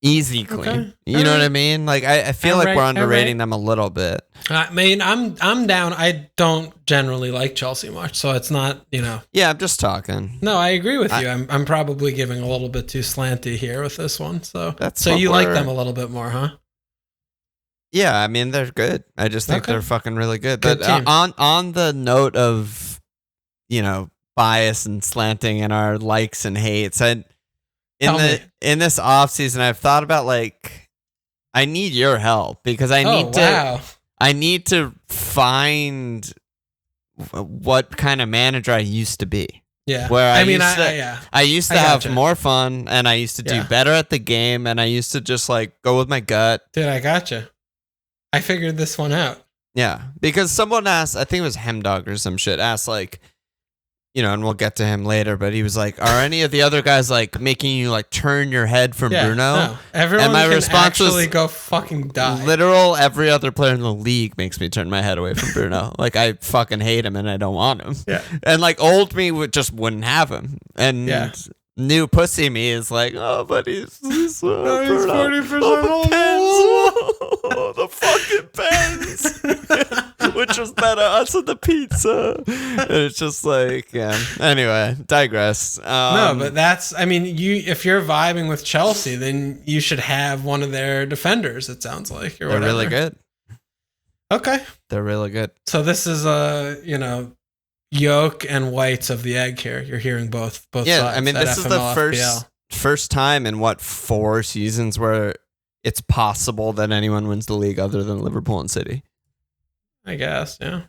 Speaker 1: Easy clean. Okay. You know what I mean? Like I feel like we're underrating them a little bit.
Speaker 2: I mean, I'm down. I don't generally like Chelsea much, so it's not,
Speaker 1: Yeah, I'm just talking.
Speaker 2: No, I agree with you. I'm probably giving a little bit too slanty here with this one. So you like them a little bit more, huh?
Speaker 1: Yeah, I mean they're good. I just think they're fucking really good. But on the note of, bias and slanting and our likes and hates, in this off season, I've thought about like I need your help because I need to find what kind of manager I used to be.
Speaker 2: Yeah,
Speaker 1: where I used to have more fun and I used to do better at the game and I used to just like go with my gut.
Speaker 2: Dude, I gotcha. I figured this one out.
Speaker 1: Yeah, because someone asked, I think it was Hemdog or some shit, asked like, and we'll get to him later, but he was like, are any of the other guys like making you like turn your head from Bruno?
Speaker 2: No. Everyone and my response was go fucking die.
Speaker 1: Literal every other player in the league makes me turn my head away from Bruno. Like I fucking hate him and I don't want him.
Speaker 2: Yeah.
Speaker 1: And like old me wouldn't have him. And new pussy me is like, oh, but he's 40% old. The fucking pens. Which was better, us and the pizza. And it's just like, yeah. Anyway, digress.
Speaker 2: No, but if you're vibing with Chelsea, then you should have one of their defenders, it sounds like. Or
Speaker 1: they're really good.
Speaker 2: Okay.
Speaker 1: They're really good.
Speaker 2: So this is yolk and whites of the egg here. You're hearing both sides.
Speaker 1: Yeah, I mean, this is the first time in 4 seasons where it's possible that anyone wins the league other than Liverpool and City.
Speaker 2: I guess, yeah.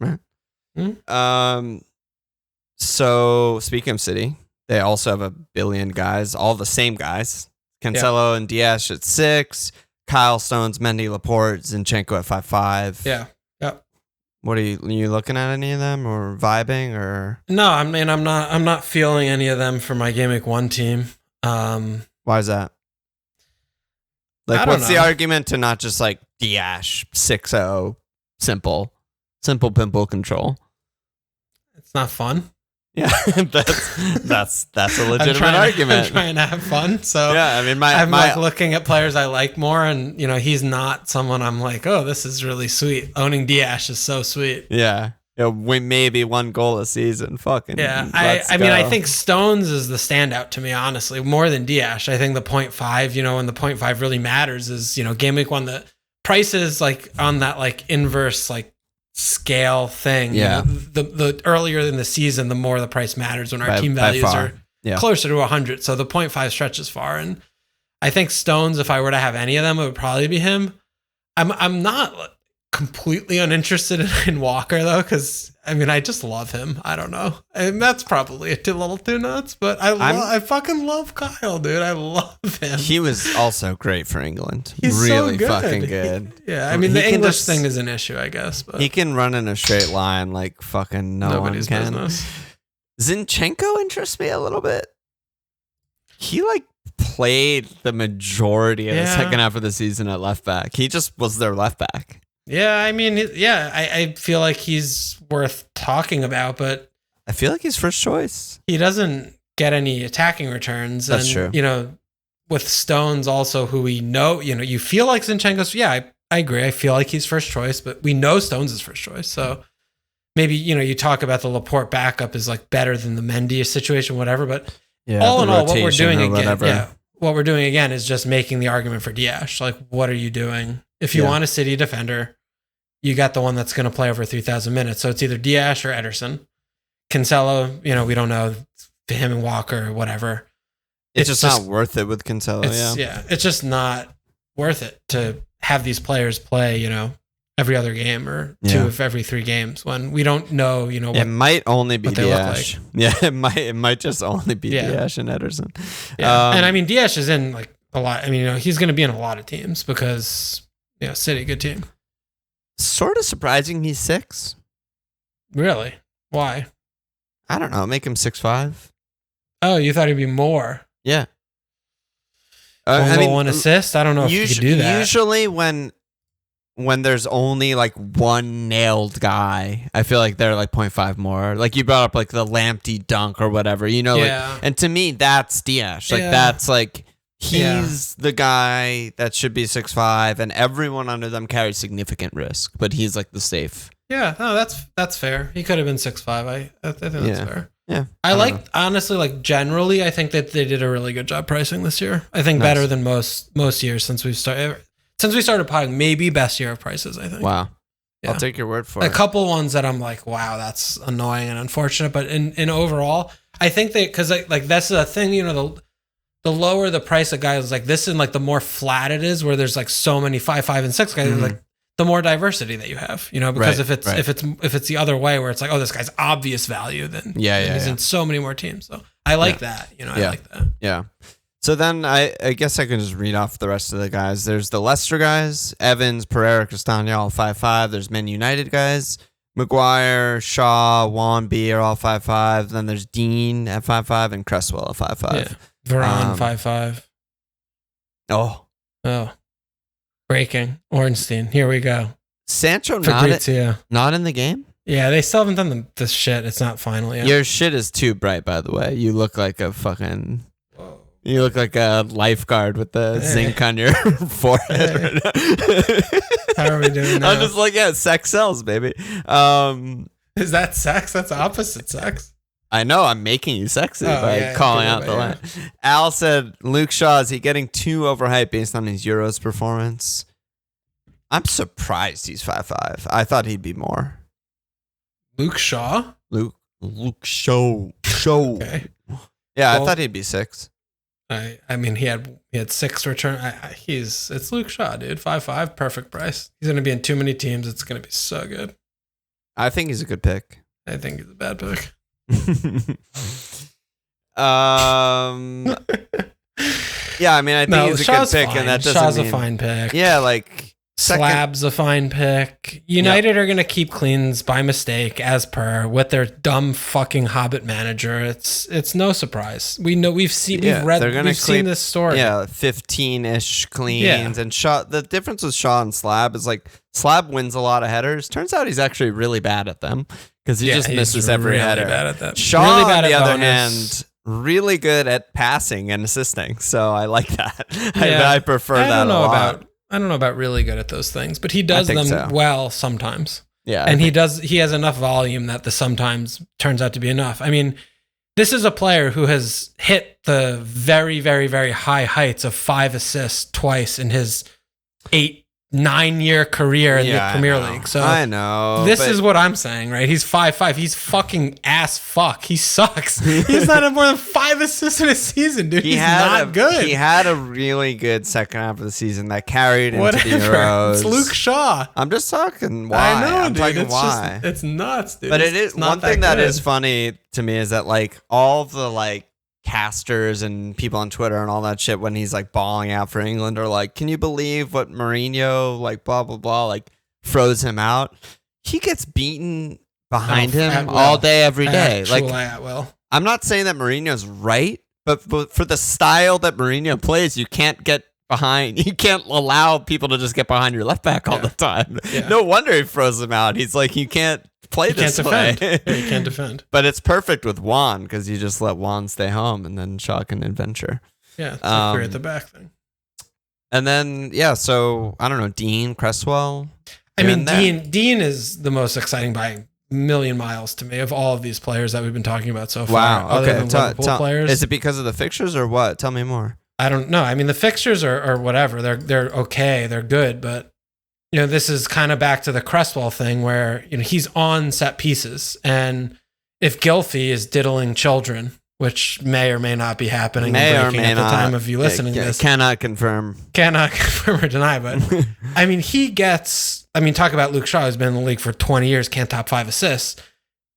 Speaker 1: Right. So speaking of City, they also have 1 billion guys, all the same guys. Cancelo and Diaz at 6, Kyle, Stones, Mendy, Laporte, Zinchenko at 5'5".
Speaker 2: Yeah.
Speaker 1: What are you looking at any of them or vibing or?
Speaker 2: No, I mean I'm not feeling any of them for my Game Week 1 team.
Speaker 1: Why is that? Like, what's the argument to not just like Dash 6-0 simple pimple control?
Speaker 2: It's not fun.
Speaker 1: Yeah, that's a legitimate argument.
Speaker 2: I'm trying to have fun. So
Speaker 1: yeah, I mean,
Speaker 2: I'm like looking at players I like more, and he's not someone I'm like, oh, this is really sweet. Owning Dash is so sweet.
Speaker 1: Yeah. We maybe 1 goal a season. Fucking
Speaker 2: yeah. I mean, I think Stones is the standout to me, honestly, more than Dash. I think the 0.5, when the 0.5 really matters is, Game Week 1, the prices like on that like inverse like scale thing.
Speaker 1: Yeah.
Speaker 2: The earlier in the season, the more the price matters when our team values are closer to 100. So the 0.5 stretches far. And I think Stones, if I were to have any of them, it would probably be him. I'm not completely uninterested in Walker though, because I mean I just love him. I don't know, and that's probably a little too nuts, but I fucking love Kyle, dude. I love him.
Speaker 1: He was also great for England.
Speaker 2: He's
Speaker 1: really
Speaker 2: so good.
Speaker 1: Fucking good.
Speaker 2: I mean the English thing is an issue, I guess, but
Speaker 1: he can run in a straight line like fucking nobody's business. Zinchenko interests me a little bit. He like played the majority of the second half of the season at left back. He just was their left back.
Speaker 2: Yeah, I mean, I feel like he's worth talking about, but
Speaker 1: I feel like he's first choice.
Speaker 2: He doesn't get any attacking returns.
Speaker 1: That's true.
Speaker 2: With Stones also, who we know, you feel like Zinchenko's, I agree. I feel like he's first choice, but we know Stones is first choice. So maybe, you talk about the Laporte backup is like better than the Mendy situation, whatever. But all in all, what we're doing again is just making the argument for Dash. Like, what are you doing? If you want a City defender, you got the one that's going to play over 3,000 minutes. So it's either Dash or Ederson. Cancelo, we don't know, him and Walker or whatever.
Speaker 1: It's just not worth it with Cancelo.
Speaker 2: It's just not worth it to have these players play, every other game or 2 of every 3 games when we don't know, what
Speaker 1: it might only be Dash.
Speaker 2: Like.
Speaker 1: Yeah, it might just only be Dash and Ederson.
Speaker 2: Yeah. And I mean, Dash is in like a lot. I mean, he's going to be in a lot of teams because City, good team.
Speaker 1: Sort of surprising he's 6.
Speaker 2: Really? Why?
Speaker 1: I don't know. Make him 6'5".
Speaker 2: Oh, you thought he'd be more?
Speaker 1: Yeah.
Speaker 2: One assist? I don't know if you could do that.
Speaker 1: Usually when there's only like one nailed guy, I feel like they're like 0.5 more. Like you brought up like the Lamptey dunk or whatever, and to me that's Dash. Like that's like he's the guy that should be 6'5", and everyone under them carries significant risk, but he's like the safe.
Speaker 2: Yeah, no, that's fair. He could have been 6'5". I think that's fair.
Speaker 1: Yeah,
Speaker 2: I like honestly, like generally, I think that they did a really good job pricing this year. I think better than most years since we started potting. Maybe best year of prices. I think.
Speaker 1: Wow, I'll take your word for it.
Speaker 2: A couple ones that I'm like, wow, that's annoying and unfortunate, but in overall, I think because like that's the thing, the lower the price of guys like this and like the more flat it is, where there's like so many 5, 5, and 6 guys, like the more diversity that you have, because if it's the other way where it's like, oh, this guy's obvious value, then he's in so many more teams. So I like that, I like that.
Speaker 1: Yeah. So then I guess I can just read off the rest of the guys. There's the Leicester guys, Evans, Pereira, Castagna, all 5'5". There's Man United guys, Maguire, Shaw, Wanby are all 5'5". Then there's Dean at 5'5" and Cresswell at 5'5".
Speaker 2: Yeah. Varane 5'5". Oh. Breaking. Ornstein. Here we go.
Speaker 1: Sancho not in the game?
Speaker 2: Yeah, they still haven't done the shit. It's not final yet.
Speaker 1: Your shit is too bright, by the way. You look like a fucking... You look like a lifeguard with the zinc on your forehead right now.
Speaker 2: How are we doing now?
Speaker 1: I'm just like, sex sells, baby.
Speaker 2: Is that sex? That's opposite sex.
Speaker 1: I know, I'm making you sexy by calling out the line. Al said, Luke Shaw, is he getting too overhyped based on his Euros performance? I'm surprised he's 5'5". I thought he'd be more.
Speaker 2: Luke Shaw?
Speaker 1: Luke Shaw. Okay. Yeah, I thought he'd be 6.
Speaker 2: I mean, he had 6 return. It's Luke Shaw, dude. 5'5", perfect price. He's going to be in too many teams. It's going to be so good.
Speaker 1: I think he's a good pick.
Speaker 2: I think he's a bad pick.
Speaker 1: Yeah, I mean, I think he's a good pick, and that doesn't
Speaker 2: Shaw's
Speaker 1: mean...
Speaker 2: a fine pick.
Speaker 1: Yeah, like
Speaker 2: Slab's a fine pick. United are going to keep cleans by mistake, as per, with their dumb fucking Hobbit manager. It's no surprise. We've seen this story.
Speaker 1: Yeah, 15-ish cleans. And Shaw. The difference with Shaw and Slab is like Slab wins a lot of headers. Turns out he's actually really bad at them because he just misses every header.
Speaker 2: Bad at that.
Speaker 1: Shaw, really bad on the other hand, really good at passing and assisting. So I like that.
Speaker 2: Yeah.
Speaker 1: I prefer that a lot.
Speaker 2: I don't know about really good at those things, but he does them well sometimes.
Speaker 1: Yeah.
Speaker 2: And he has enough volume that the sometimes turns out to be enough. I mean, this is a player who has hit the very, very, very high heights of 5 assists twice in his 9-year career in the Premier League. So
Speaker 1: I know.
Speaker 2: This is what I'm saying, right? He's 5'5". He's fucking ass fuck. He sucks. He's not had more than 5 assists in a season, dude. He's not good.
Speaker 1: He had a really good second half of the season that carried into the Euros.
Speaker 2: It's Luke Shaw.
Speaker 1: I'm just talking why.
Speaker 2: I know,
Speaker 1: I'm
Speaker 2: dude.
Speaker 1: talking why.
Speaker 2: It's nuts, dude.
Speaker 1: But it is one thing that is funny to me is that like all the like casters and people on Twitter and all that shit when he's like balling out for England are like, can you believe what Mourinho like blah blah blah like froze him out? He gets beaten behind him all day every day. I'm not saying that Mourinho's right, but for the style that Mourinho plays, you can't get behind. You can't allow people to just get behind your left back all the time. Yeah. No wonder he froze him out. He's like, you can't play this way.
Speaker 2: You can't defend.
Speaker 1: But it's perfect with Juan because you just let Juan stay home and then Shaw can adventure.
Speaker 2: Yeah, it's a three at the back thing.
Speaker 1: And then, so I don't know, Dean, Cresswell.
Speaker 2: I mean, Dean is the most exciting by a million miles to me of all of these players that we've been talking about so far.
Speaker 1: Wow.
Speaker 2: Other than Liverpool players.
Speaker 1: Is it because of the fixtures or what? Tell me more.
Speaker 2: I don't know. I mean, the fixtures are whatever. They're okay. They're good, but this is kind of back to the Cresswell thing where, he's on set pieces. And if Gylfi is diddling children, which may or may not be happening at the time of you listening to this.
Speaker 1: Cannot confirm
Speaker 2: or deny, but I mean, talk about Luke Shaw, who's been in the league for 20 years, can't top 5 assists.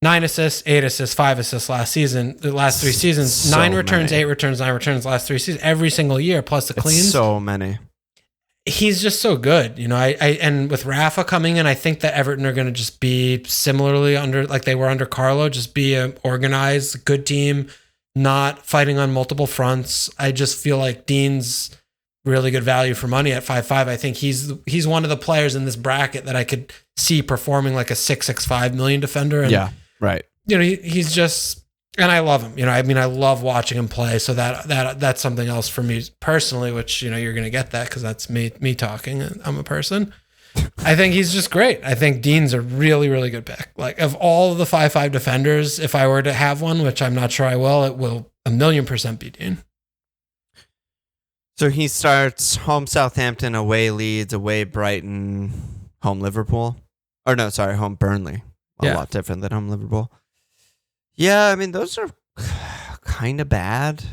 Speaker 2: 9 assists, 8 assists, 5 assists last season, the last 3 seasons, so 9 returns, 8 returns, 9 returns last 3 seasons, every single year, plus the cleans.
Speaker 1: So many.
Speaker 2: He's just so good, and with Rafa coming in, I think that Everton are going to just be similarly like they were under Carlo, just be an organized, good team, not fighting on multiple fronts. I just feel like Dean's really good value for money at 5'5". I think he's one of the players in this bracket that I could see performing like a 6'5" million defender. And,
Speaker 1: yeah, right.
Speaker 2: He's just. And I love him. I love watching him play. So that's something else for me personally, which, you're going to get that because that's me talking. I'm a person. I think he's just great. I think Dean's a really, really good pick. Like, of all of the 5'5" defenders, if I were to have one, which I'm not sure I will, it will 1,000,000% be Dean.
Speaker 1: So he starts home Southampton, away Leeds, away Brighton, home Liverpool. Or no, sorry, home Burnley. A lot different than home Liverpool. Yeah, I mean, those are kind of bad,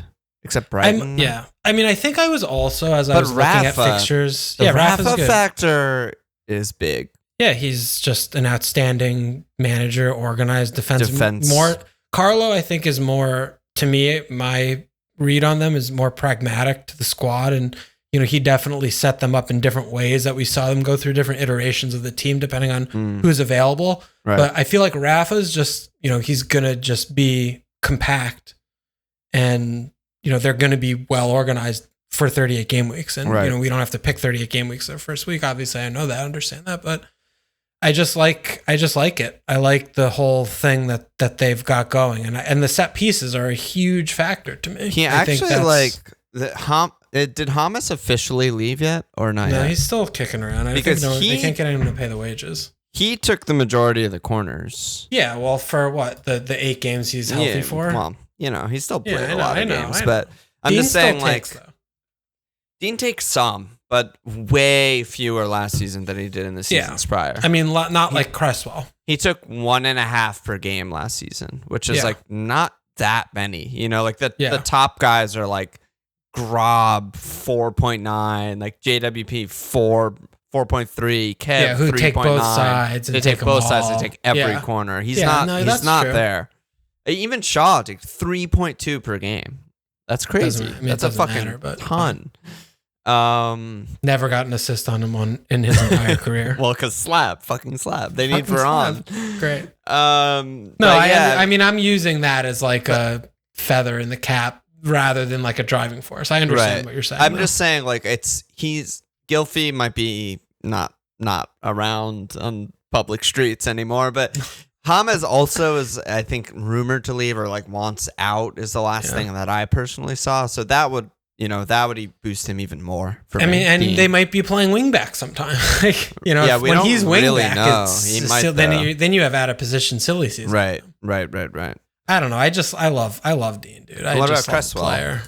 Speaker 1: except Brighton.
Speaker 2: I think I was also, as I was looking at fixtures.
Speaker 1: The Rafa factor is big.
Speaker 2: Yeah, he's just an outstanding manager, organized defense. More Carlo, I think, is more, to me, my read on them is more pragmatic to the squad. And, he definitely set them up in different ways that we saw them go through different iterations of the team, depending on who's available. Right. But I feel like Rafa's just, he's going to just be compact and, they're going to be well organized for 38 game weeks. And, we don't have to pick 38 game weeks their first week. Obviously, I know that, I understand that, but I just like it. I like the whole thing that they've got going. And the set pieces are a huge factor to me.
Speaker 1: He did Hamas officially leave yet or not yet?
Speaker 2: No, he's still kicking around. They can't get him to pay the wages.
Speaker 1: He took the majority of the corners.
Speaker 2: Yeah, well, for what? The 8 games he's healthy for?
Speaker 1: Well, he's still playing a lot of games. But I'm
Speaker 2: Dean
Speaker 1: just saying,
Speaker 2: takes,
Speaker 1: Dean takes some, but way fewer last season than he did in the seasons prior.
Speaker 2: I mean, not like Cresswell.
Speaker 1: He took 1.5 per game last season, which is not that many. The top guys are like Grob 4.9, like JWP 4.3, Kev
Speaker 2: who
Speaker 1: 3.9.
Speaker 2: Take both sides.
Speaker 1: They take both sides. They take every corner. He's not there. Even Shaw takes 3.2 per game. That's crazy. That's a fucking ton.
Speaker 2: Never got an assist on him in his entire career.
Speaker 1: Well, because fucking slap. They need Varane.
Speaker 2: Great.
Speaker 1: No,
Speaker 2: I mean, I'm using that as like a feather in the cap rather than like a driving force. I understand what you're saying.
Speaker 1: I'm just saying, like, Gylfi might be not around on public streets anymore, but James also is, I think, rumored to leave or like wants out is the last thing that I personally saw. So that would boost him even more.
Speaker 2: They might be playing wingback sometime. When he's wingback, then you have out of position silly season.
Speaker 1: Right.
Speaker 2: I don't know. I love Dean, dude.
Speaker 1: What about Cresswell?
Speaker 2: Player.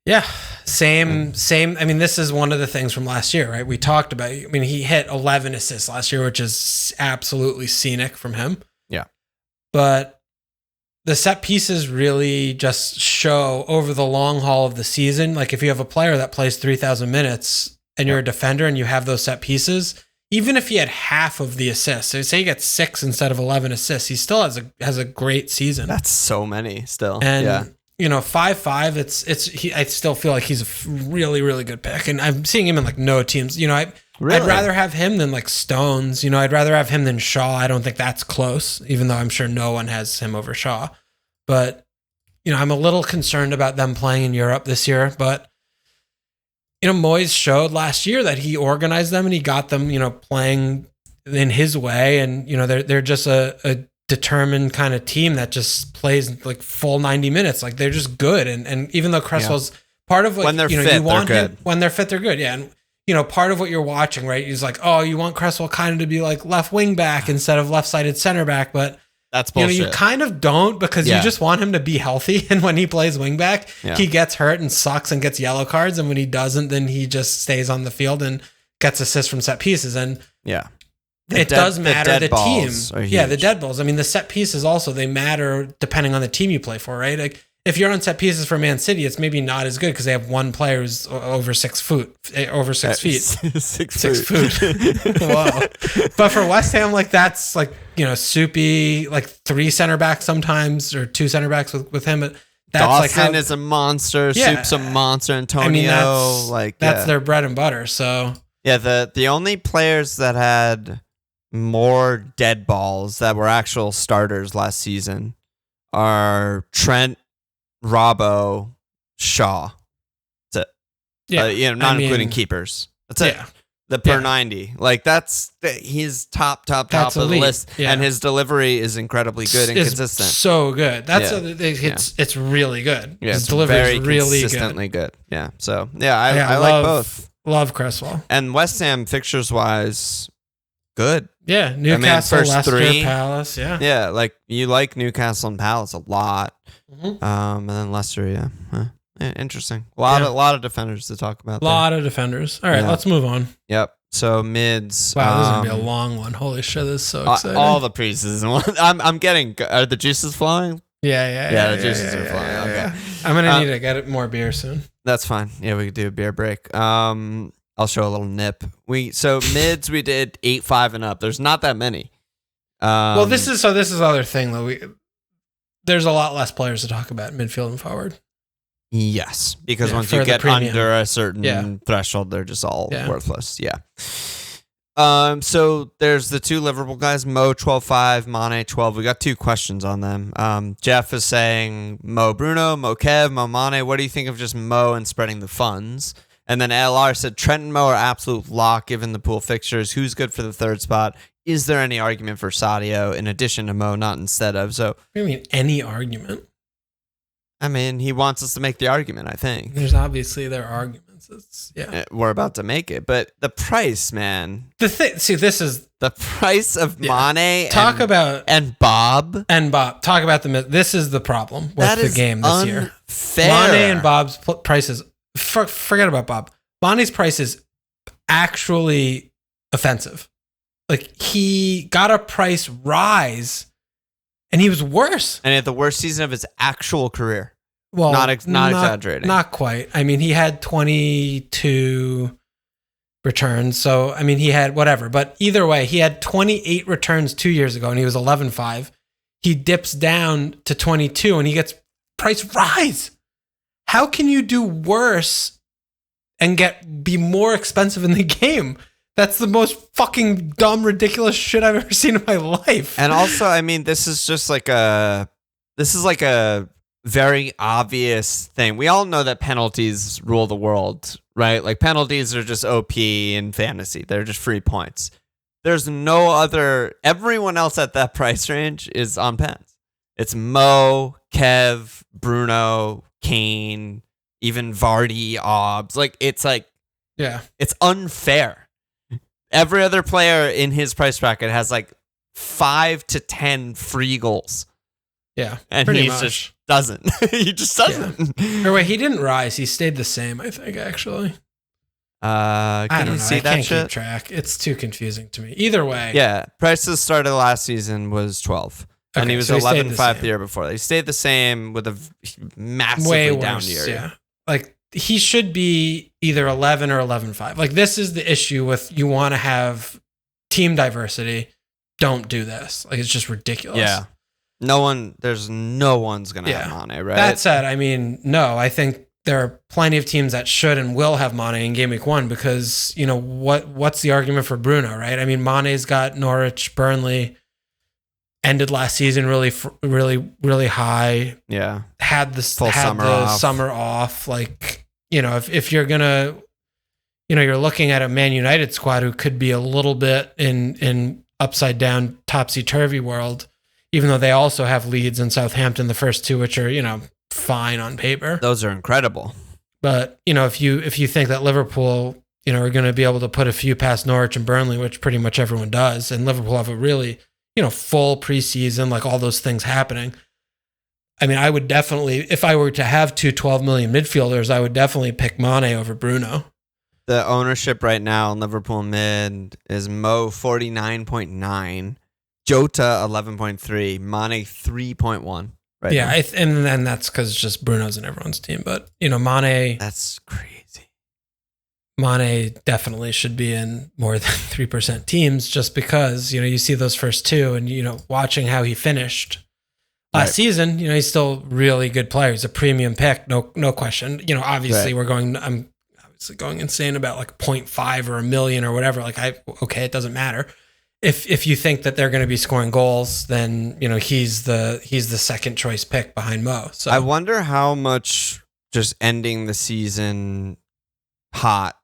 Speaker 2: Yeah, same. I mean, this is one of the things from last year, right? We talked about. I mean, he hit 11 assists last year, which is absolutely scenic from him.
Speaker 1: Yeah,
Speaker 2: but the set pieces really just show over the long haul of the season. Like if you have a player that plays 3,000 minutes and you're a defender and you have those set pieces, even if he had half of the assists, so say he gets 6 instead of 11 assists, he still has a great season.
Speaker 1: That's so many still.
Speaker 2: And 5'5", I still feel like he's a really, really good pick. And I'm seeing him in like no teams. I'd rather have him than like Stones. I'd rather have him than Shaw. I don't think that's close, even though I'm sure no one has him over Shaw. But, I'm a little concerned about them playing in Europe this year. But, Moyes showed last year that he organized them and he got them, playing in his way. And, they're just a determined kind of team that just plays like full 90 minutes. Like they're just good. And even though Cresswell's part of what,
Speaker 1: when they're fit,
Speaker 2: you want
Speaker 1: they're good.
Speaker 2: him, when they're fit, they're good. Yeah. And, part of what you're watching, right, is like, oh, you want Cresswell kind of to be like left wing back instead of left-sided center back. But
Speaker 1: that's bullshit.
Speaker 2: You kind of don't because you just want him to be healthy. And when he plays wing back, he gets hurt and sucks and gets yellow cards. And when he doesn't, then he just stays on the field and gets assists from set pieces. And it does matter the team. The dead balls. I mean, the set pieces also, they matter depending on the team you play for, right? Like if you're on set pieces for Man City, it's maybe not as good because they have one player who's over 6 feet. 6 foot. Wow. But for West Ham, like that's like, Soupy, like 3 center backs sometimes or 2 center backs with him. But that's
Speaker 1: Dawson is a monster. Soup's a monster. Antonio,
Speaker 2: that's their bread and butter. So
Speaker 1: the only players that had more dead balls that were actual starters last season are Trent, Robbo, Shaw. That's it. Not including keepers. That's it. The per 90. Like he's top of the list. Yeah. And his delivery is incredibly good and consistent.
Speaker 2: So good. It's really good.
Speaker 1: Yeah,
Speaker 2: his delivery is really
Speaker 1: consistently good. Yeah. So I like both.
Speaker 2: Love Cresswell.
Speaker 1: And West Ham fixtures wise, good.
Speaker 2: Yeah, Newcastle,
Speaker 1: first
Speaker 2: Leicester,
Speaker 1: 3.
Speaker 2: Palace. Yeah.
Speaker 1: Yeah, like you like Newcastle and Palace a lot. Mm-hmm. And then Leicester, yeah, interesting. A lot of defenders to talk about.
Speaker 2: A lot of defenders. All right, let's move on.
Speaker 1: Yep. So mids.
Speaker 2: Wow, this is gonna be a long one. Holy shit, this is so exciting.
Speaker 1: All the preseason one. I'm getting. Are the juices flowing?
Speaker 2: Yeah.
Speaker 1: The juices are flowing. Okay.
Speaker 2: I'm gonna need to get more beer soon.
Speaker 1: That's fine. Yeah, we could do a beer break. I'll show a little nip. So mids we did 8-5 and up. There's not that many.
Speaker 2: Well, this is the other thing though. There's a lot less players to talk about in midfield and forward.
Speaker 1: Yes, because once you get under a certain threshold, they're just all worthless. Yeah. So there's the 2 Liverpool guys, Mo 12.5, Mane 12. We got 2 questions on them. Jeff is saying Mo Bruno, Mo Kev, Mo Mane. What do you think of just Mo and spreading the funds? And then LR said Trent and Mo are absolute lock given the pool fixtures. Who's good for the 3rd spot? Is there any argument for Sadio in addition to Mo, not instead of? So,
Speaker 2: what do you mean any argument?
Speaker 1: I mean, he wants us to make the argument, I think.
Speaker 2: There are arguments.
Speaker 1: We're about to make it. But the price, man.
Speaker 2: This is
Speaker 1: the price of Mane and Bob.
Speaker 2: Talk about this is the problem with the game this year.
Speaker 1: Fair.
Speaker 2: Mane and Bob's prices. Forget about Bob. Mane's price is actually offensive. Like he got a price rise and he was worse.
Speaker 1: And he had the worst season of his actual career.
Speaker 2: Well,
Speaker 1: not exaggerating.
Speaker 2: Not quite. I mean, he had 22 returns. So, I mean, he had whatever. But either way, he had 28 returns 2 years ago and he was 11.5. He dips down to 22 and he gets price rise. How can you do worse be more expensive in the game. That's the most fucking dumb, ridiculous shit I've ever seen in my life.
Speaker 1: And also, I mean, this is like a very obvious thing. We all know that penalties rule the world, right? Like penalties are just OP in fantasy. They're just free points. There's no other. Everyone else at that price range is on pens. It's Mo, Kev, Bruno, Kane, even Vardy, Obbs. Like it's unfair. Every other player in his price bracket has like 5 to 10 free goals.
Speaker 2: Yeah,
Speaker 1: and he just doesn't. He just doesn't.
Speaker 2: Yeah. Or wait, he didn't rise. He stayed the same, I think, actually.
Speaker 1: Can you see that shit?
Speaker 2: Keep track. It's too confusing to me. Either way.
Speaker 1: Yeah, Price's start of last season was 12. Okay, and he was 11-5 the year before. He stayed the same with a massively down year.
Speaker 2: Yeah. Like, he should be either 11 or 11-5. Like, this is the issue with you want to have team diversity. Don't do this. Like, it's just ridiculous.
Speaker 1: Yeah. There's no one's going to have Mane, right?
Speaker 2: That said, I mean, no, I think there are plenty of teams that should and will have Mane in game week 1 because, you know, what's the argument for Bruno, right? I mean, Mane's got Norwich, Burnley, ended last season really high.
Speaker 1: Yeah.
Speaker 2: Had the summer off. Like, you know, if you're going to, you know, you're looking at a Man United squad who could be a little bit in upside down, topsy-turvy world, even though they also have Leeds and Southampton, the first two, which are, you know, fine on paper.
Speaker 1: Those are incredible.
Speaker 2: But, you know, if you think that Liverpool, you know, are going to be able to put a few past Norwich and Burnley, which pretty much everyone does, and Liverpool have a really, you know, full preseason, like all those things happening. I mean, I would definitely, if I were to have 12 million midfielders, I would definitely pick Mane over Bruno.
Speaker 1: The ownership right now in Liverpool mid is Mo 49.9, Jota 11.3, Mane 3.1. Right.
Speaker 2: Yeah, and then that's because just Bruno's in everyone's team. But, you know, Mane...
Speaker 1: That's crazy.
Speaker 2: Mane definitely should be in more than 3% teams just because, you know, you see those first two and, you know, watching how he finished last season, you know, he's still a really good player. He's a premium pick, no question. You know, obviously I'm obviously going insane about like 0.5 or a million or whatever. Like it doesn't matter. If you think that they're going to be scoring goals, then, you know, he's the second choice pick behind Mo. So
Speaker 1: I wonder how much just ending the season hot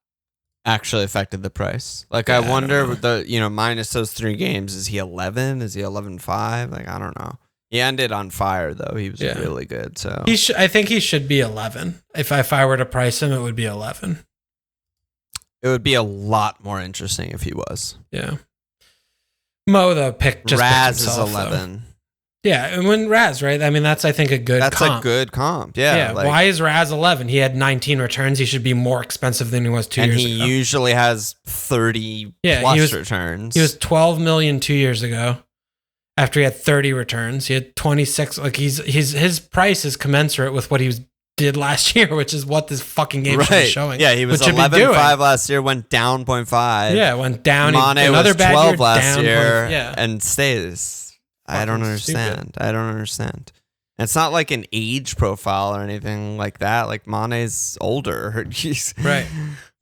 Speaker 1: actually affected the price. Like, I wonder with the, you know, minus those 3 games, is he 11? Is he 11.5? Like, I don't know. He ended on fire though. He was really good. So
Speaker 2: I think he should be 11. If I were to price him, it would be 11.
Speaker 1: It would be a lot more interesting if he was.
Speaker 2: Yeah. Mo, the pick just
Speaker 1: Raz is 11.
Speaker 2: Though. Yeah, and when Raz, right? I mean, that's, I think, a good comp.
Speaker 1: That's a good comp. Yeah.
Speaker 2: Like, why is Raz 11? He had 19 returns. He should be more expensive than he was 2 years ago.
Speaker 1: And he usually has 30 plus returns.
Speaker 2: He was 12 million 2 years ago. After he had 30 returns, he had 26. Like, his price is commensurate with what he did last year, which is what this fucking game should be showing.
Speaker 1: Yeah, he was 11.5 last year, went down 0.5.
Speaker 2: Yeah, went down.
Speaker 1: Mane was 12 last year,
Speaker 2: yeah,
Speaker 1: and stays. I don't understand. I don't understand. It's not like an age profile or anything like that. Like, Mane's older. He's
Speaker 2: right.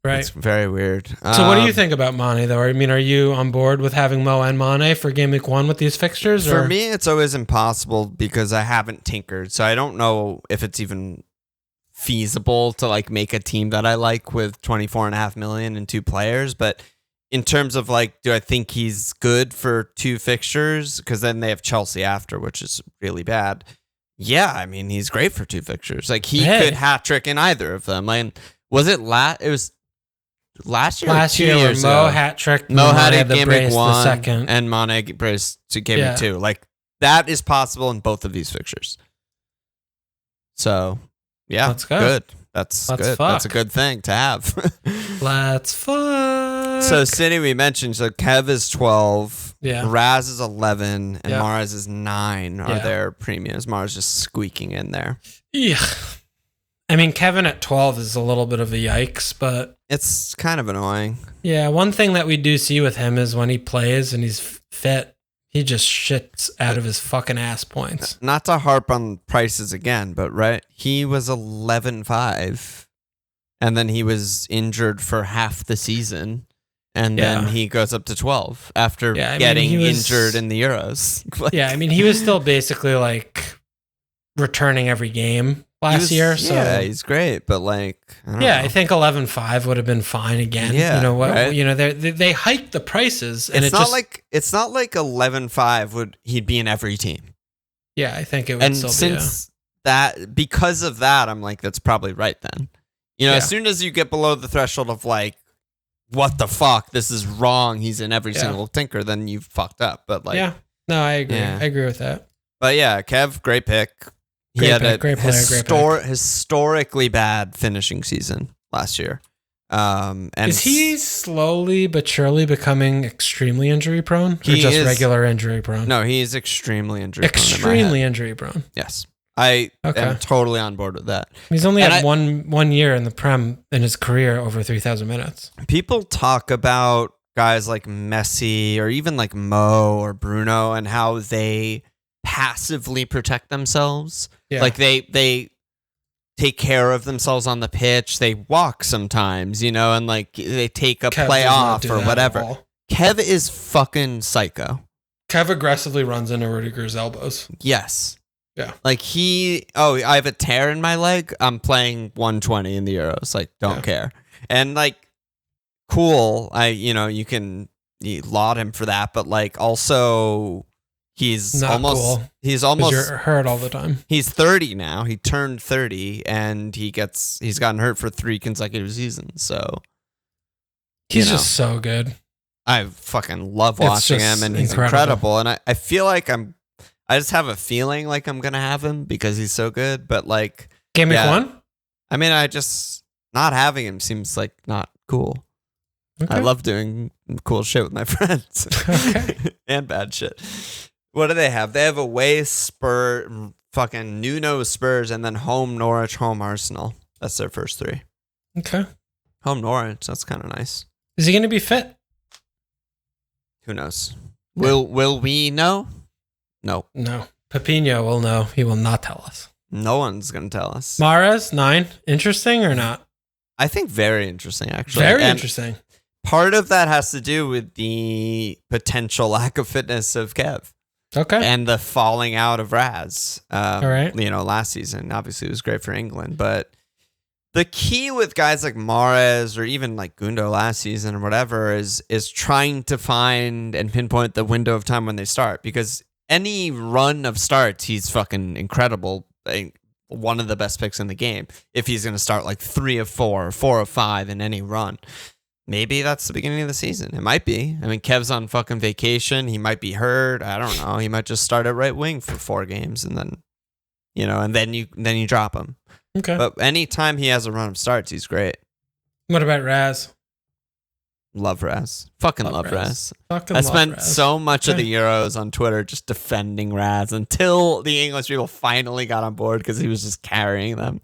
Speaker 1: It's very weird.
Speaker 2: So what do you think about Mane, though? I mean, are you on board with having Mo and Mane for game week 1 with these fixtures?
Speaker 1: For me, it's always impossible because I haven't tinkered. So I don't know if it's even feasible to like make a team that I like with 24.5 million and 2 players. But in terms of like, do I think he's good for 2 fixtures? Because then they have Chelsea after, which is really bad. Yeah, I mean, he's great for 2 fixtures. Like, he could hat trick in either of them. Like, was it it was last year?
Speaker 2: Last year,
Speaker 1: years
Speaker 2: Mo
Speaker 1: ago.
Speaker 2: hat trick.
Speaker 1: Mo had a game week 1
Speaker 2: the second,
Speaker 1: and Mane braced to game week 2. Like, that is possible in both of these fixtures. So, yeah,
Speaker 2: let's go.
Speaker 1: Good. That's good.
Speaker 2: Fuck.
Speaker 1: That's a good thing to have.
Speaker 2: Let's fuck.
Speaker 1: So City, we mentioned. So Kev is 12.
Speaker 2: Yeah.
Speaker 1: Raz is 11, and
Speaker 2: Yeah.
Speaker 1: Mahrez is 9. Are their premiums? Mahrez just squeaking in there.
Speaker 2: Yeah. I mean, Kevin at 12 is a little bit of a yikes, but
Speaker 1: It's kind of annoying.
Speaker 2: yeah, one thing that we do see with him is when he plays and he's fit, he just shits out of his fucking ass points.
Speaker 1: Not to harp on prices again, but right, he was 11.5 and then he was injured for half the season. And then he goes up to 12 after getting injured in the Euros.
Speaker 2: Yeah, I mean, he was still basically like returning every game last year. So
Speaker 1: yeah, he's great, but like, I don't know.
Speaker 2: I think 11.5 would have been fine again.
Speaker 1: Yeah,
Speaker 2: you know what?
Speaker 1: right?
Speaker 2: You know, they hiked the prices, and
Speaker 1: it's not like 11.5 he'd be in every team.
Speaker 2: Yeah, I think it would.
Speaker 1: And
Speaker 2: still
Speaker 1: since that, because of that, I'm like, that's probably right then. You know, as soon as you get below the threshold of like, what the fuck? This is wrong. He's in every single tinker. Then you've fucked up. But like,
Speaker 2: no, I agree. I agree with that.
Speaker 1: But yeah, Kev, great pick. He had a historically bad finishing season last year. And
Speaker 2: is he slowly but surely becoming extremely injury prone, or just regular injury prone?
Speaker 1: No, he's extremely injury prone.
Speaker 2: Extremely injury prone.
Speaker 1: Yes. I am totally on board with that.
Speaker 2: He's only had one year in the Prem in his career over 3,000 minutes.
Speaker 1: People talk about guys like Messi or even like Mo or Bruno and how they passively protect themselves. Yeah. Like they take care of themselves on the pitch. They walk sometimes, you know, and like they take a play off or whatever. Kev is fucking psycho.
Speaker 2: Kev aggressively runs into Rudiger's elbows.
Speaker 1: Yes.
Speaker 2: Yeah.
Speaker 1: Like I have a tear in my leg. I'm playing 120 in the Euros. Like, don't care. And like, cool. You can laud him for that, but like also he's
Speaker 2: not
Speaker 1: almost,
Speaker 2: cool.
Speaker 1: He's almost
Speaker 2: you're hurt all the time.
Speaker 1: He's 30 now. He turned 30 and he's gotten hurt for 3 consecutive seasons. So
Speaker 2: he's just so good.
Speaker 1: I fucking love watching him and he's incredible. And I feel like I just have a feeling like I'm going to have him because he's so good. But like...
Speaker 2: Game week 1?
Speaker 1: I mean, not having him seems like not cool. Okay. I love doing cool shit with my friends. And bad shit. What do they have? They have away fucking Nuno Spurs and then home Norwich, home Arsenal. That's their first 3.
Speaker 2: Okay.
Speaker 1: Home Norwich. That's kind of nice.
Speaker 2: Is he going to be fit?
Speaker 1: Who knows? Will we know? No.
Speaker 2: Pepino will know. He will not tell us.
Speaker 1: No one's going to tell us.
Speaker 2: Mahrez, 9. Interesting or not?
Speaker 1: I think very interesting, actually.
Speaker 2: Very interesting.
Speaker 1: Part of that has to do with the potential lack of fitness of Kev.
Speaker 2: Okay.
Speaker 1: And the falling out of Raz.
Speaker 2: All right.
Speaker 1: You know, last season. Obviously, it was great for England. But the key with guys like Mahrez or even like Gundo last season or whatever is trying to find and pinpoint the window of time when they start. Because any run of starts, he's fucking incredible. One of the best picks in the game. If he's going to start like 3 of 4 or 4 of 5 in any run. Maybe that's the beginning of the season. It might be. I mean, Kev's on fucking vacation. He might be hurt. I don't know. He might just start at right wing for 4 games and then, and then you drop him.
Speaker 2: Okay.
Speaker 1: But anytime he has a run of starts, he's great.
Speaker 2: What about Raz?
Speaker 1: Love Raz. Fucking love Raz.
Speaker 2: I
Speaker 1: spent so much of the Euros on Twitter just defending Raz until the English people finally got on board because he was just carrying them.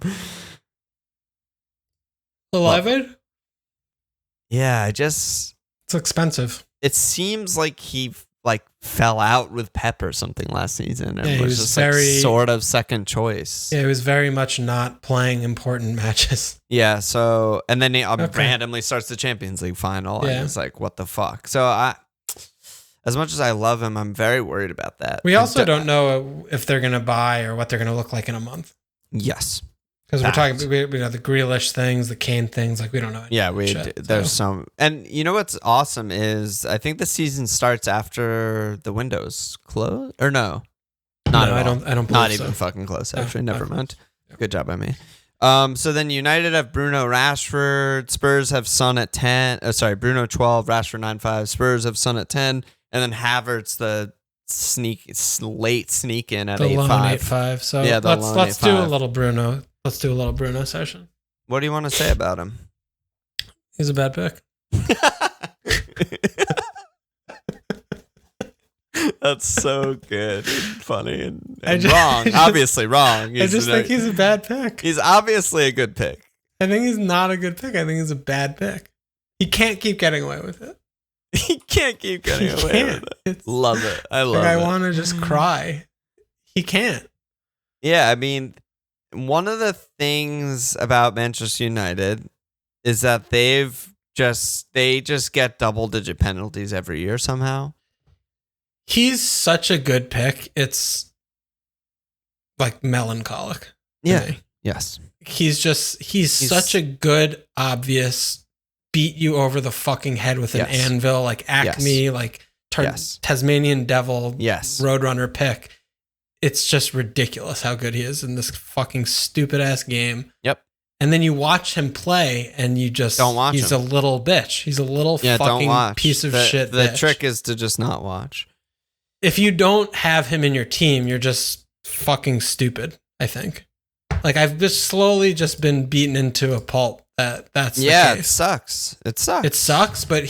Speaker 2: 11?
Speaker 1: Yeah, it's
Speaker 2: expensive.
Speaker 1: It seems like he fell out with Pep or something last season.
Speaker 2: It was
Speaker 1: just
Speaker 2: very
Speaker 1: sort of second choice.
Speaker 2: Yeah, he was very much not playing important matches.
Speaker 1: Yeah, so and then he randomly starts the Champions League final. Yeah. And it's like, what the fuck? So as much as I love him, I'm very worried about that.
Speaker 2: We also don't know if they're going to buy or what they're going to look like in a month.
Speaker 1: Yes.
Speaker 2: Because we're talking, the Grealish things, the Kane things, like we don't know.
Speaker 1: Yeah, there's some, and you know what's awesome is I think the season starts after the windows close, or no, not at all. I don't. Not even fucking close. Actually, never mind. Yeah. Good job by me. So then United have Bruno, Rashford, Spurs have Son at 10. Bruno 12, Rashford 9-5. Spurs have Son at 10, and then Havertz the late sneak in at 8-5.
Speaker 2: 8-5. So yeah, let's do a little Bruno. Let's do a little Bruno session.
Speaker 1: What do you want to say about him?
Speaker 2: He's a bad pick.
Speaker 1: That's so good, funny, and wrong. Obviously wrong.
Speaker 2: I just think he's a bad pick.
Speaker 1: He's obviously a good pick.
Speaker 2: I think he's not a good pick. I think he's a bad pick. He can't keep getting away with it.
Speaker 1: He can't keep getting away with it. Love it. I love it.
Speaker 2: I want to just cry. He can't.
Speaker 1: Yeah, I mean, one of the things about Manchester United is that they just get double-digit penalties every year somehow.
Speaker 2: He's such a good pick. It's like melancholic. to
Speaker 1: Yeah.
Speaker 2: me.
Speaker 1: Yes.
Speaker 2: He's such a good, obvious, beat you over the fucking head with an anvil, like Acme, like Tasmanian Devil, Roadrunner pick. It's just ridiculous how good he is in this fucking stupid ass game.
Speaker 1: Yep.
Speaker 2: And then you watch him play, and you just
Speaker 1: don't watch
Speaker 2: he's
Speaker 1: him.
Speaker 2: a little bitch. He's a little fucking piece of shit.
Speaker 1: The
Speaker 2: bitch.
Speaker 1: trick is to just not watch.
Speaker 2: If you don't have him in your team, you're just fucking stupid, I think. Like, I've just slowly just been beaten into a pulp that's the case.
Speaker 1: It sucks. It sucks,
Speaker 2: but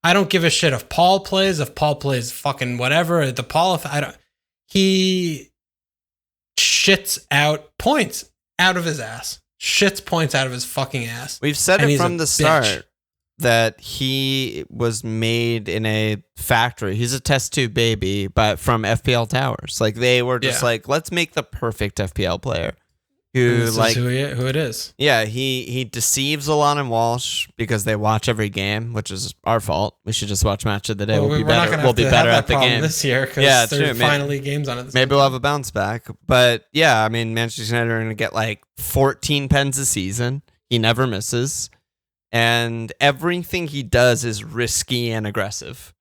Speaker 2: I don't give a shit if Paul plays fucking whatever. He shits out points out of his ass. Shits points out of his fucking ass.
Speaker 1: We've said it from the start that he was made in a factory. He's a test tube baby, but from FPL Towers. Like, they were just like, let's make the perfect FPL player. Who
Speaker 2: it is.
Speaker 1: Yeah, he deceives Alon and Walsh because they watch every game, which is our fault. We should just watch match of the day.
Speaker 2: Well,
Speaker 1: we'll be better. We'll be better at the game
Speaker 2: this year because there's finally games on it.
Speaker 1: Maybe we'll have a bounce back. But yeah, I mean, Manchester United are going to get like 14 pens a season. He never misses, and everything he does is risky and aggressive.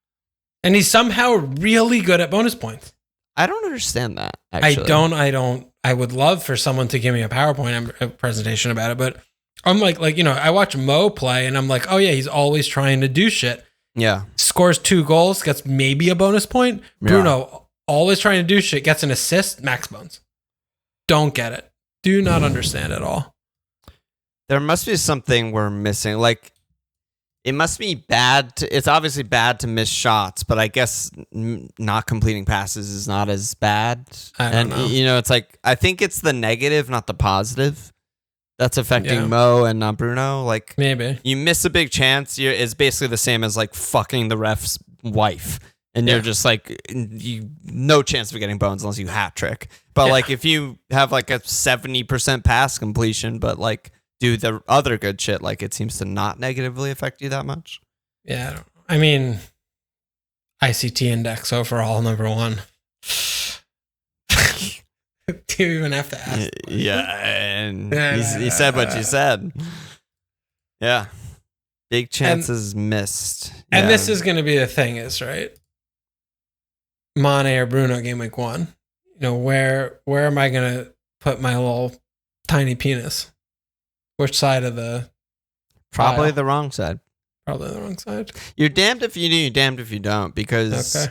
Speaker 2: And he's somehow really good at bonus points.
Speaker 1: I don't understand that. Actually.
Speaker 2: I don't. I would love for someone to give me a PowerPoint presentation about it, but I'm like, I watch Mo play and I'm like, oh yeah, he's always trying to do shit.
Speaker 1: Yeah.
Speaker 2: Scores 2 goals, gets maybe a bonus point. Bruno, always trying to do shit, gets an assist, max bones. Don't get it. Do not understand at all.
Speaker 1: There must be something we're missing. Like, it must be bad. It's obviously bad to miss shots, but I guess not completing passes is not as bad.
Speaker 2: I don't know.
Speaker 1: You know, it's like, I think it's the negative, not the positive, that's affecting Mo and not Bruno. Like,
Speaker 2: maybe
Speaker 1: you miss a big chance. It's basically the same as like fucking the ref's wife, and you're just like, no chance of getting bones unless you hat trick. But like, if you have like a 70% pass completion, but like, do the other good shit, like, it seems to not negatively affect you that much.
Speaker 2: Yeah. I mean, ICT index overall, number 1. Do you even have to ask?
Speaker 1: Yeah. And he said what you said. Yeah. Big chances missed.
Speaker 2: And this is going to be the thing is, right? Mane or Bruno game week 1. You know, where am I going to put my little tiny penis? Which side of the
Speaker 1: Probably
Speaker 2: pile?
Speaker 1: the wrong side.
Speaker 2: Probably the wrong side.
Speaker 1: You're damned if you do, you're damned if you don't, because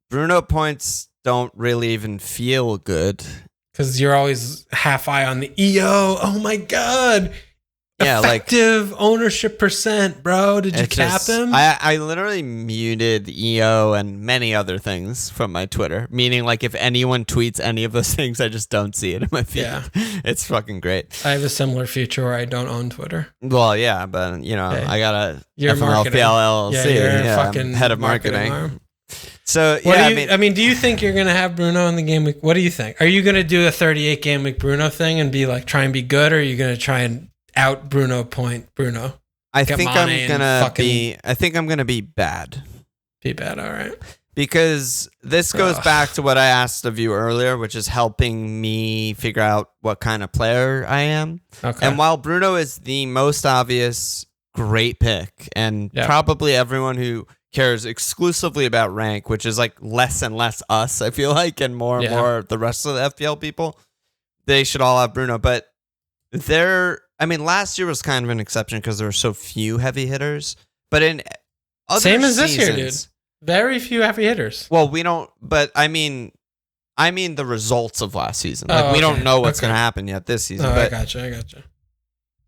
Speaker 1: Bruno points don't really even feel good.
Speaker 2: Because you're always half eye on the EO. Oh my God.
Speaker 1: Yeah,
Speaker 2: effective ownership percent, bro. Did you cap him?
Speaker 1: I literally muted EO and many other things from my Twitter. Meaning, like, if anyone tweets any of those things, I just don't see it in my feed. Yeah. It's fucking great.
Speaker 2: I have a similar feature where I don't own Twitter.
Speaker 1: Well, yeah, but, you know, I got a
Speaker 2: FMLPL
Speaker 1: LLC.
Speaker 2: Yeah, you're fucking
Speaker 1: head of marketing.
Speaker 2: Arm.
Speaker 1: So,
Speaker 2: do you think you're going to have Bruno in the game week? What do you think? Are you going to do a 38 game week Bruno thing and be like, try and be good, or are you going to try and out Bruno point Bruno?
Speaker 1: I think I'm gonna be bad.
Speaker 2: Be bad, all right.
Speaker 1: Because this goes back to what I asked of you earlier, which is helping me figure out what kind of player I am.
Speaker 2: Okay.
Speaker 1: And while Bruno is the most obvious great pick, and probably everyone who cares exclusively about rank, which is like less and less us, I feel like, and more and more the rest of the FPL people, they should all have Bruno. But last year was kind of an exception because there were so few heavy hitters. But in other
Speaker 2: same as
Speaker 1: seasons,
Speaker 2: this year, dude. Very few heavy hitters.
Speaker 1: Well, we don't. But I mean the results of last season. Like, we don't know what's going to happen yet this season.
Speaker 2: Oh,
Speaker 1: but
Speaker 2: I gotcha.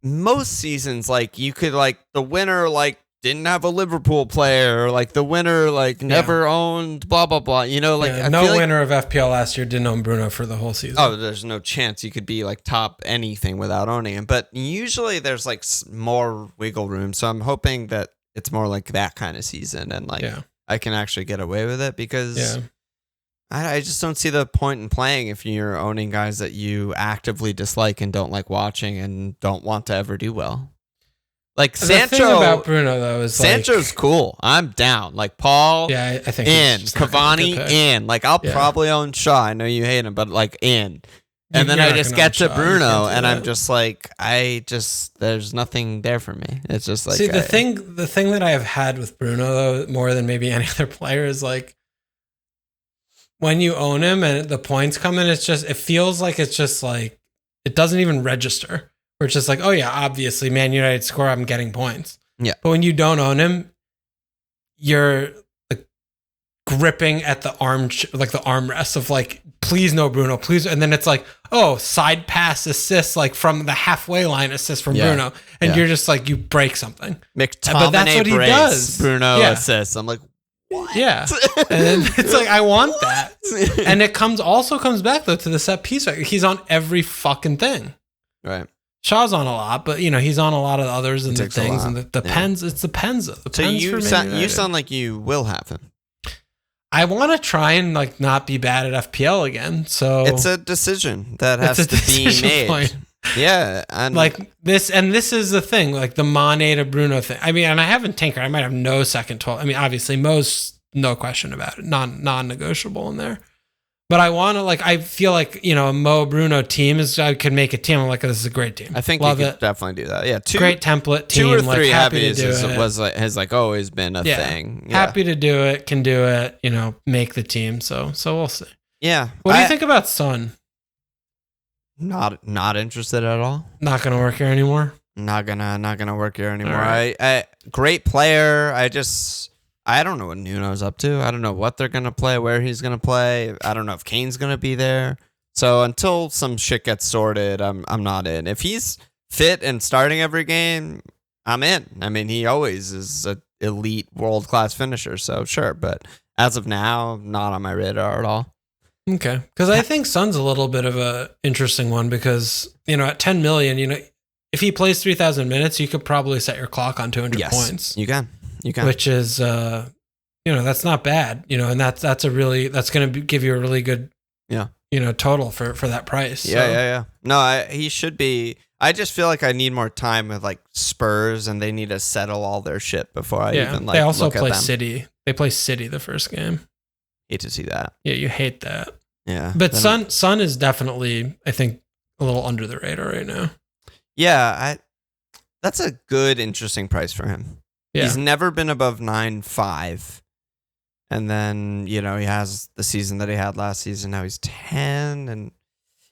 Speaker 1: Most seasons, like, you could, like, the winner, like, didn't have a Liverpool player, or like the winner like never owned blah blah blah. You know, like
Speaker 2: no winner of FPL last year didn't own Bruno for the whole season.
Speaker 1: Oh, there's no chance you could be like top anything without owning him. But usually there's like more wiggle room. So I'm hoping that it's more like that kind of season, and like I can actually get away with it because I just don't see the point in playing if you're owning guys that you actively dislike and don't like watching and don't want to ever do well. Like Sancho,
Speaker 2: the thing about Bruno though is
Speaker 1: Sancho's cool. I'm down. Like Paul,
Speaker 2: yeah, I think
Speaker 1: in Cavani, in. Like I'll probably own Shaw. I know you hate him, but like in. And then I just get to Bruno, and I'm just like, there's nothing there for me. It's just like,
Speaker 2: see, the thing that I have had with Bruno though, more than maybe any other player, is like when you own him and the points come in, it feels like it's just like it doesn't even register. Where it's just like, oh yeah, obviously, Man United score, I'm getting points.
Speaker 1: Yeah.
Speaker 2: But when you don't own him, you're like gripping at the armrest of like, please no Bruno, please. And then it's like, oh, side pass assist, like from the halfway line assist from Bruno. And you're just like, you break something.
Speaker 1: But that's what he does. Bruno assists. I'm like, what?
Speaker 2: Yeah. And then it's like, I want that. And it also comes back though to the set piece. He's on every fucking thing.
Speaker 1: Right.
Speaker 2: Shaw's on a lot, but he's on a lot of the others and the things and the pens. It's the pens.
Speaker 1: So you sound like you will have him.
Speaker 2: I want to try and like not be bad at FPL again. So
Speaker 1: it's a decision that has to be made. Point. Yeah, and
Speaker 2: like this is the thing, like the Mane to Bruno thing. I mean, and I haven't tinkered. I might have no second 12. I mean, obviously, Mo's no question about it, non-negotiable in there. But I want to I feel like a Mo Bruno team I could make a team. I'm like, this is a great team.
Speaker 1: I think
Speaker 2: love
Speaker 1: you could definitely do that. Yeah,
Speaker 2: great template team.
Speaker 1: 2 or 3
Speaker 2: happy
Speaker 1: heavies has always been a thing. Yeah.
Speaker 2: Happy to do it, can do it. Make the team. So we'll see.
Speaker 1: Yeah.
Speaker 2: What do you think about Son?
Speaker 1: Not interested at all.
Speaker 2: Not gonna work here anymore.
Speaker 1: Not gonna work here anymore.
Speaker 2: Right.
Speaker 1: I great player. I don't know what Nuno's up to. I don't know what they're going to play, where he's going to play. I don't know if Kane's going to be there. So until some shit gets sorted, I'm not in. If he's fit and starting every game, I'm in. I mean, he always is an elite world-class finisher, so sure. But as of now, not on my radar at all.
Speaker 2: Okay. Because I think Son's a little bit of a interesting one because, at 10 million, if he plays 3,000 minutes, you could probably set your clock on 200 points.
Speaker 1: You can.
Speaker 2: Which is, that's not bad, and that's going to give you a really good, total for that price. So.
Speaker 1: Yeah. No, he should be. I just feel like I need more time with Spurs, and they need to settle all their shit before I even
Speaker 2: They also
Speaker 1: look
Speaker 2: play
Speaker 1: at them.
Speaker 2: City. They play City the first game.
Speaker 1: Hate to see that.
Speaker 2: Yeah, you hate that.
Speaker 1: Yeah,
Speaker 2: but Son is definitely, I think, a little under the radar right now.
Speaker 1: Yeah, that's a good, interesting price for him.
Speaker 2: Yeah.
Speaker 1: He's never been above 9.5. And then, he has the season that he had last season. Now he's 10. And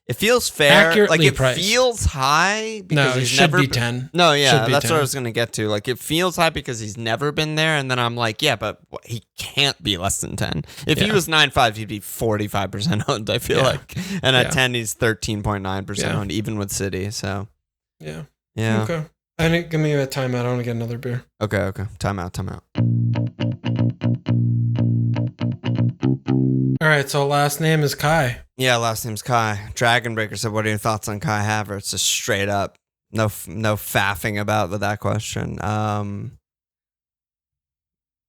Speaker 1: it feels fair.
Speaker 2: Accurately
Speaker 1: it
Speaker 2: priced.
Speaker 1: Feels high because
Speaker 2: it should be 10.
Speaker 1: No, yeah, that's
Speaker 2: 10.
Speaker 1: what I was going to get to. It feels high because he's never been there. And then I'm like, yeah, but he can't be less than 10. If he was 9.5, he'd be 45% owned, I feel like. And at 10, he's 13.9% owned, even with City. So,
Speaker 2: yeah.
Speaker 1: Okay.
Speaker 2: Give me a timeout. I want to get another beer.
Speaker 1: Okay. Timeout.
Speaker 2: All right, so last name is Kai.
Speaker 1: Yeah, last name's Kai. Dragonbreaker said, what are your thoughts on Kai Havertz? Just straight up. No faffing about with that question.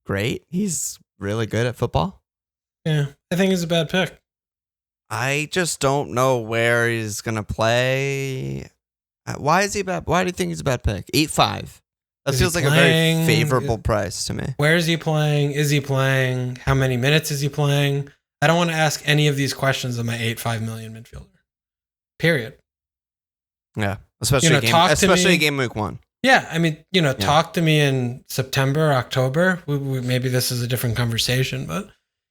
Speaker 1: Great. He's really good at football.
Speaker 2: Yeah, I think he's a bad pick.
Speaker 1: I just don't know where he's going to play. Why is he bad? Why do you think he's a bad pick? 8.5. That feels like a very favorable price to me.
Speaker 2: Where is he playing? Is he playing? How many minutes is he playing? I don't want to ask any of these questions of my 8.5 million midfielder. Period.
Speaker 1: Yeah, especially game week 1.
Speaker 2: Yeah, I mean, talk to me in September, October. Maybe this is a different conversation, but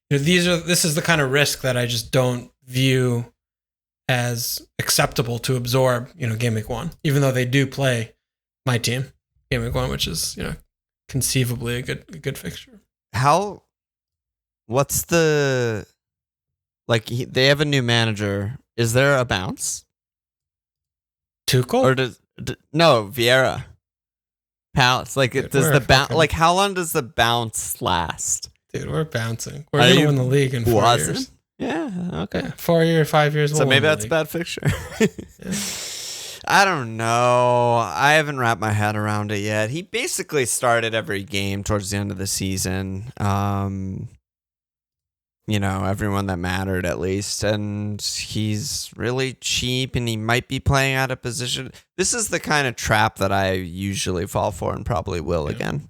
Speaker 2: this is the kind of risk that I just don't view as acceptable to absorb, game week 1, even though they do play my team game week 1, which is, conceivably a good fixture.
Speaker 1: What's the, they have a new manager. Is there a bounce?
Speaker 2: Tuchel?
Speaker 1: Or no, Vieira. Palace. Does the bounce, how long does the bounce last?
Speaker 2: Dude, we're bouncing. We're going to win the league in 4 years.
Speaker 1: Yeah, okay.
Speaker 2: Yeah, 4 year, 5 years.
Speaker 1: So maybe that's a bad fixture. I don't know. I haven't wrapped my head around it yet. He basically started every game towards the end of the season. everyone that mattered at least. And he's really cheap and he might be playing out of position. This is the kind of trap that I usually fall for and probably will again.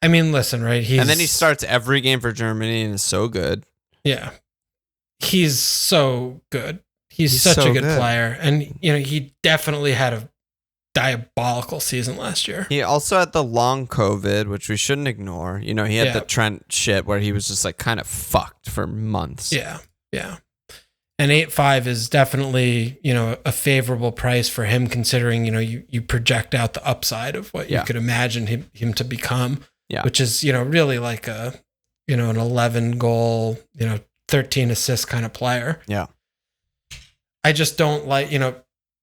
Speaker 2: I mean, listen, right?
Speaker 1: And then he starts every game for Germany and is so good.
Speaker 2: Yeah. He's so good. He's such a good player. And, he definitely had a diabolical season last year.
Speaker 1: He also had the long COVID, which we shouldn't ignore. He had the Trent shit where he was just like kind of fucked for months.
Speaker 2: Yeah. Yeah. And 8.5 is definitely, a favorable price for him considering, you project out the upside of what you could imagine him to become, which is, really like an 11 goal, 13 assist kind of player.
Speaker 1: Yeah.
Speaker 2: I just don't like,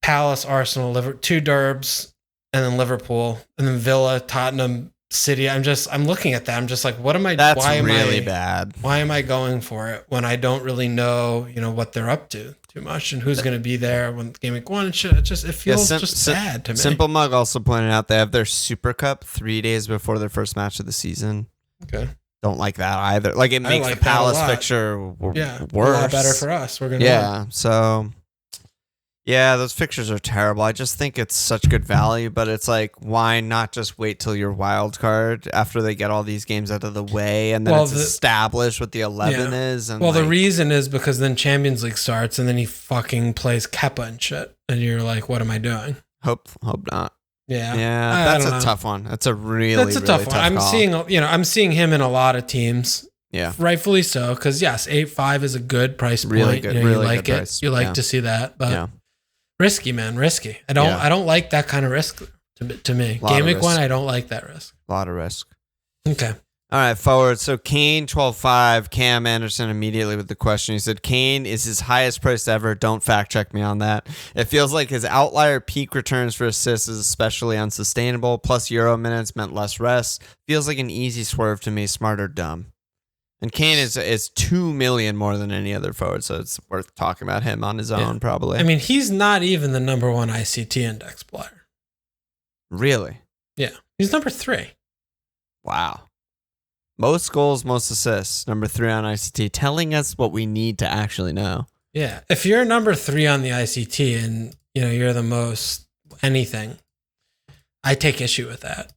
Speaker 2: Palace, Arsenal, two Derbs, and then Liverpool, and then Villa, Tottenham, City. I'm looking at that. I'm just like, what am I?
Speaker 1: That's really bad.
Speaker 2: Why am I going for it when I don't really know, what they're up to too much and who's going to be there when game week 1 and shit. It feels just sad to me.
Speaker 1: Simple Mug also pointed out they have their Super Cup 3 days before their first match of the season.
Speaker 2: Okay.
Speaker 1: Don't like that either. Like it makes the Palace picture worse.
Speaker 2: A lot better for us. We're gonna win.
Speaker 1: So. Yeah, those fixtures are terrible. I just think it's such good value, but it's like, why not just wait till your wild card after they get all these games out of the way and then it's established what the 11 is? And
Speaker 2: the reason is because then Champions League starts and then he fucking plays Kepa and shit. And you're like, what am I doing?
Speaker 1: Hope not.
Speaker 2: Yeah.
Speaker 1: Yeah, that's a tough one. That's a really tough one.
Speaker 2: I'm seeing him in a lot of teams.
Speaker 1: Yeah.
Speaker 2: Rightfully so, because yes, 8.5 is a good price point.
Speaker 1: Really good.
Speaker 2: You
Speaker 1: like
Speaker 2: it.
Speaker 1: Price.
Speaker 2: You like to see that, but risky, man, risky. I don't like that kind of risk to me. Game week 1, I don't like that risk.
Speaker 1: A lot of risk.
Speaker 2: Okay.
Speaker 1: All right, forward. So Kane 12.5. Cam Anderson immediately with the question. He said, Kane is his highest price ever. Don't fact check me on that. It feels like his outlier peak returns for assists is especially unsustainable. Plus Euro minutes meant less rest. Feels like an easy swerve to me. Smart or dumb. And Kane is 2 million more than any other forward, so it's worth talking about him on his own, probably.
Speaker 2: I mean, he's not even the number 1 ICT index player.
Speaker 1: Really?
Speaker 2: Yeah. He's number 3.
Speaker 1: Wow. Most goals, most assists, number 3 on ICT, telling us what we need to actually know.
Speaker 2: Yeah. If you're number 3 on the ICT and, you're the most anything, I take issue with that.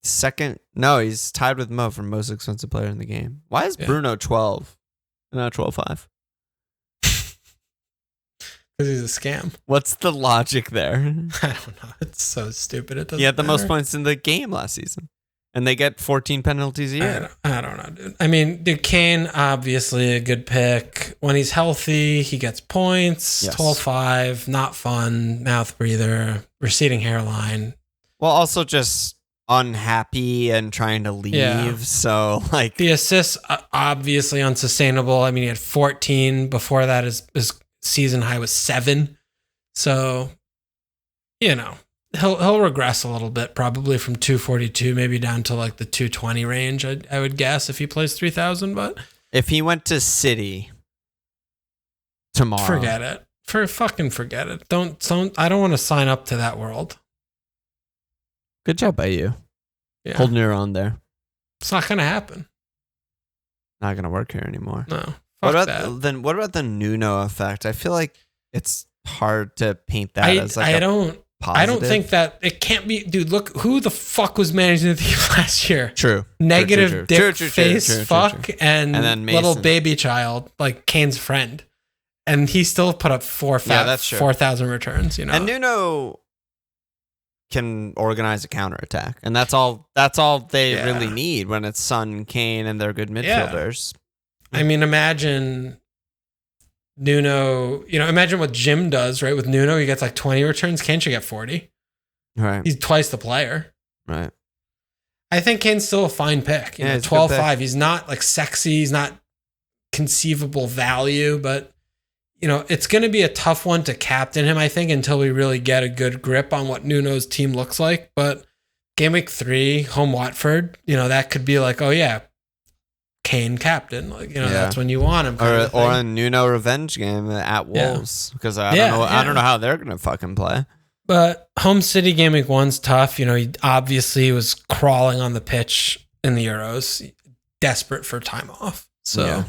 Speaker 1: Second, no, he's tied with Mo for most expensive player in the game. Why is Bruno 12 and not 12.5?
Speaker 2: Because he's a scam.
Speaker 1: What's the logic there?
Speaker 2: I don't know. It's so stupid.
Speaker 1: He had the most points in the game last season, and they get 14 penalties a year.
Speaker 2: I don't know, dude. I mean, Kane, obviously a good pick. When he's healthy, he gets points. Yes. 12.5, not fun, mouth breather, receding hairline.
Speaker 1: Well, also just unhappy and trying to leave. So like
Speaker 2: the assists obviously unsustainable. I mean, he had 14 before that. His season high was 7. So he'll regress a little bit, probably from 242 maybe down to like the 220 range. I would guess if he plays 3,000. But
Speaker 1: if he went to City tomorrow,
Speaker 2: forget it. Forget it. Don't. I don't want to sign up to that world.
Speaker 1: Good job by you. Yeah. Holding your own there.
Speaker 2: It's not going to happen.
Speaker 1: Not going to work here anymore.
Speaker 2: No.
Speaker 1: What about the Nuno effect? I feel like it's hard to paint that as like positive.
Speaker 2: I don't think that it can't be. Dude, look who the fuck was managing the team last year.
Speaker 1: True.
Speaker 2: Negative dick face fuck and then little baby child like Kane's friend, and he still put up 4,000 returns.
Speaker 1: And Nuno can organize a counterattack, and that's all they really need when it's Son, Kane, and they're good midfielders.
Speaker 2: I mean, imagine Nuno. Imagine what Jim does, right? With Nuno, he gets like 20 returns. Kane should get 40.
Speaker 1: Right.
Speaker 2: He's twice the player.
Speaker 1: Right.
Speaker 2: I think Kane's still a fine pick. 12.5. He's not like sexy. He's not conceivable value, but it's going to be a tough one to captain him, I think, until we really get a good grip on what Nuno's team looks like. But game week 3, home Watford, that could be like, oh yeah, Kane captain. Like, that's when you want him.
Speaker 1: Or a Nuno revenge game at Wolves. Because I don't know how they're going to fucking play.
Speaker 2: But home City game week 1's tough. He obviously was crawling on the pitch in the Euros. desperate for time off. So,
Speaker 1: Yeah.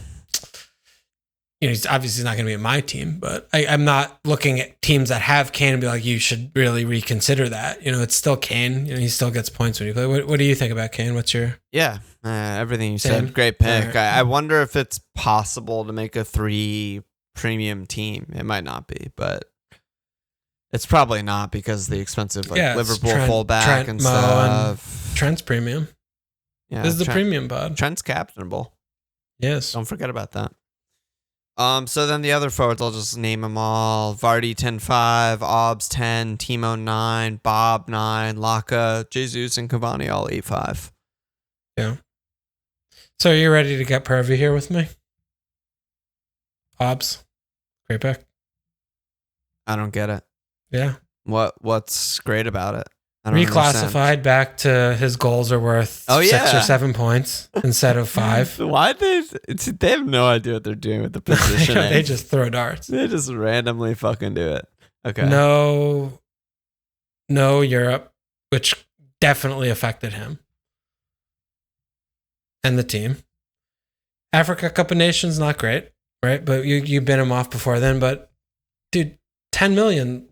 Speaker 2: he's obviously not going to be in my team, but I'm not looking at teams that have Kane and be like, you should really reconsider that. It's still Kane. He still gets points when you play. What do you think about Kane? What's your...
Speaker 1: Yeah, everything you
Speaker 2: Same.
Speaker 1: said. Great pick.
Speaker 2: Right.
Speaker 1: I wonder if it's possible to make a 3 premium team. It might not be, but it's probably not because the expensive
Speaker 2: Yeah, it's
Speaker 1: Liverpool
Speaker 2: Trent,
Speaker 1: fullback and
Speaker 2: Mo,
Speaker 1: stuff.
Speaker 2: Trent's premium.
Speaker 1: Yeah,
Speaker 2: This is the premium pod.
Speaker 1: Trent's captainable.
Speaker 2: Yes.
Speaker 1: Don't forget about that. So then the other forwards, I'll just name them all. Vardy 10-5, Obbs 10, Timo 9, Bob 9, Laka, Jesus, and Cavani all 8-5.
Speaker 2: Yeah. So are you ready to get pervy here with me? Obbs. Great pick.
Speaker 1: I don't get it.
Speaker 2: Yeah.
Speaker 1: What's great about it? I don't understand.
Speaker 2: Reclassified back to his goals are worth 6 or 7 points instead of 5.
Speaker 1: Why they have no idea what they're doing with the positioning.
Speaker 2: They just throw darts.
Speaker 1: They just randomly fucking do it. Okay.
Speaker 2: No Europe, which definitely affected him and the team. Africa Cup of Nations, not great, right? But you been him off before then. But dude, 10 million.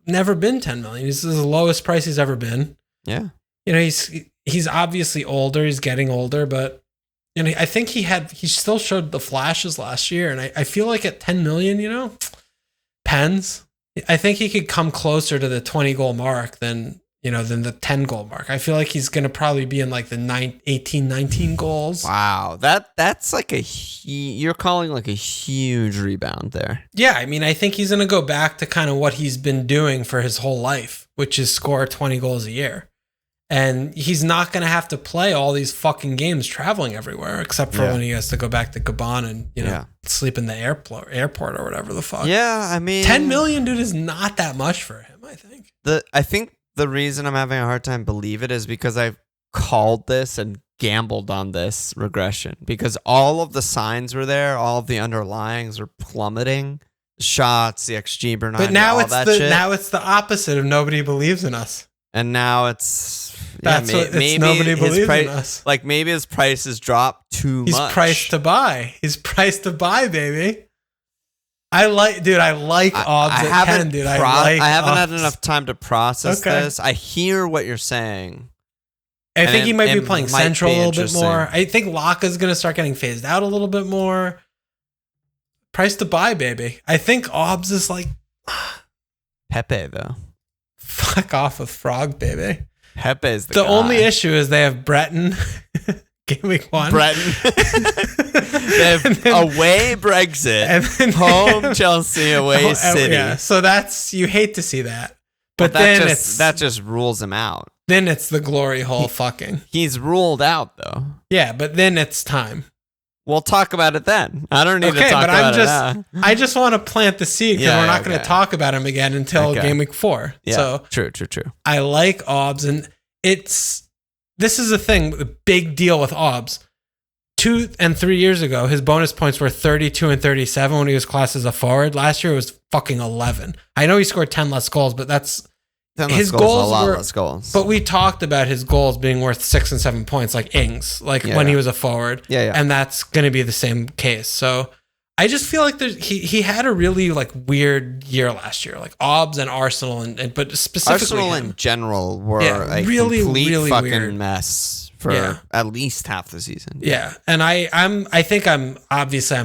Speaker 2: Never been 10 million. This is the lowest price he's ever been.
Speaker 1: Yeah.
Speaker 2: He's obviously older. He's getting older, but I think he still showed the flashes last year. And I feel like at 10 million, pens, I think he could come closer to the 20 goal mark than the 10 goal mark. I feel like he's going to probably be in like the 18, 19 goals.
Speaker 1: Wow. That's like you're calling like a huge rebound there.
Speaker 2: Yeah. I think he's going to go back to kind of what he's been doing for his whole life, which is score 20 goals a year. And he's not going to have to play all these fucking games traveling everywhere, except for when he has to go back to Gabon and, sleep in the airport or whatever the fuck.
Speaker 1: Yeah.
Speaker 2: 10 million, dude, is not that much for him, I think.
Speaker 1: I think the reason I'm having a hard time believe it is because I've called this and gambled on this regression because all of the signs were there, all of the underlyings are plummeting, shots, the XG per 90,
Speaker 2: but now
Speaker 1: all that shit.
Speaker 2: Now it's the opposite of nobody believes in us.
Speaker 1: And now it's
Speaker 2: maybe nobody believes in us.
Speaker 1: Like maybe his price has dropped too much.
Speaker 2: He's priced to buy. He's priced to buy, baby. I like Obbs at 10, dude. I
Speaker 1: haven't had enough time to process this. I hear what you're saying.
Speaker 2: I think he might be playing central a little bit more. I think Laka's going to start getting phased out a little bit more. Price to buy, baby. I think Obbs is like...
Speaker 1: Pepe, though.
Speaker 2: Fuck off with Frog, baby.
Speaker 1: Pepe is the guy.
Speaker 2: Only issue is they have Breton... Game week 1.
Speaker 1: Breton. They have away Brexit,
Speaker 2: and then
Speaker 1: home Chelsea, away City.
Speaker 2: Yeah, so you hate to see that. But
Speaker 1: that just rules him out.
Speaker 2: Then it's the glory hole fucking.
Speaker 1: He's ruled out though.
Speaker 2: Yeah, but then it's time.
Speaker 1: We'll talk about it then. I don't need to talk about it now.
Speaker 2: I just want to plant the seed because we're not going to talk about him again until game week 4.
Speaker 1: Yeah,
Speaker 2: so
Speaker 1: true.
Speaker 2: I like Obbs, and this is a thing, the big deal with Obbs. 2 and 3 years ago, his bonus points were 32 and 37 when he was classed as a forward. Last year it was fucking 11. I know he scored 10 less goals, but his goals were
Speaker 1: less goals.
Speaker 2: But we talked about his goals being worth 6 and 7 points, like Ings, when he was a forward.
Speaker 1: Yeah.
Speaker 2: And that's going to be the same case. So I just feel like he had a really weird year last year, like Obbs and Arsenal, but specifically
Speaker 1: Arsenal
Speaker 2: him.
Speaker 1: in general were a
Speaker 2: really,
Speaker 1: complete
Speaker 2: really
Speaker 1: fucking
Speaker 2: weird
Speaker 1: mess for at least half the season.
Speaker 2: Yeah, and I think I'm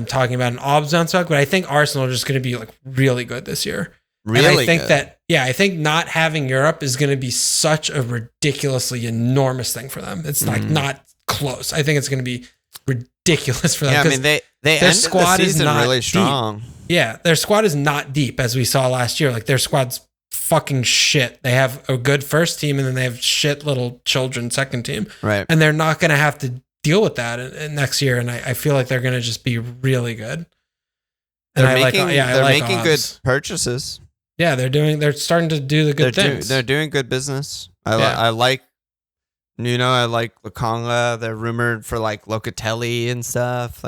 Speaker 2: talking about an Obbs bounce back, but I think Arsenal are just going to be really good this year.
Speaker 1: Really,
Speaker 2: and I think I think not having Europe is going to be such a ridiculously enormous thing for them. It's not close. I think it's going to be ridiculous for them.
Speaker 1: Yeah, their squad is not really strong.
Speaker 2: Deep. Yeah, their squad is not deep as we saw last year. Their squad's fucking shit. They have a good first team and then they have shit little children second team.
Speaker 1: Right.
Speaker 2: And they're not going to have to deal with that next year. And I feel like they're going to just be really good. And
Speaker 1: they're making good purchases.
Speaker 2: Yeah, they're starting to do the good things.
Speaker 1: They're doing good business. I like Lukonga. They're rumored for Locatelli and stuff.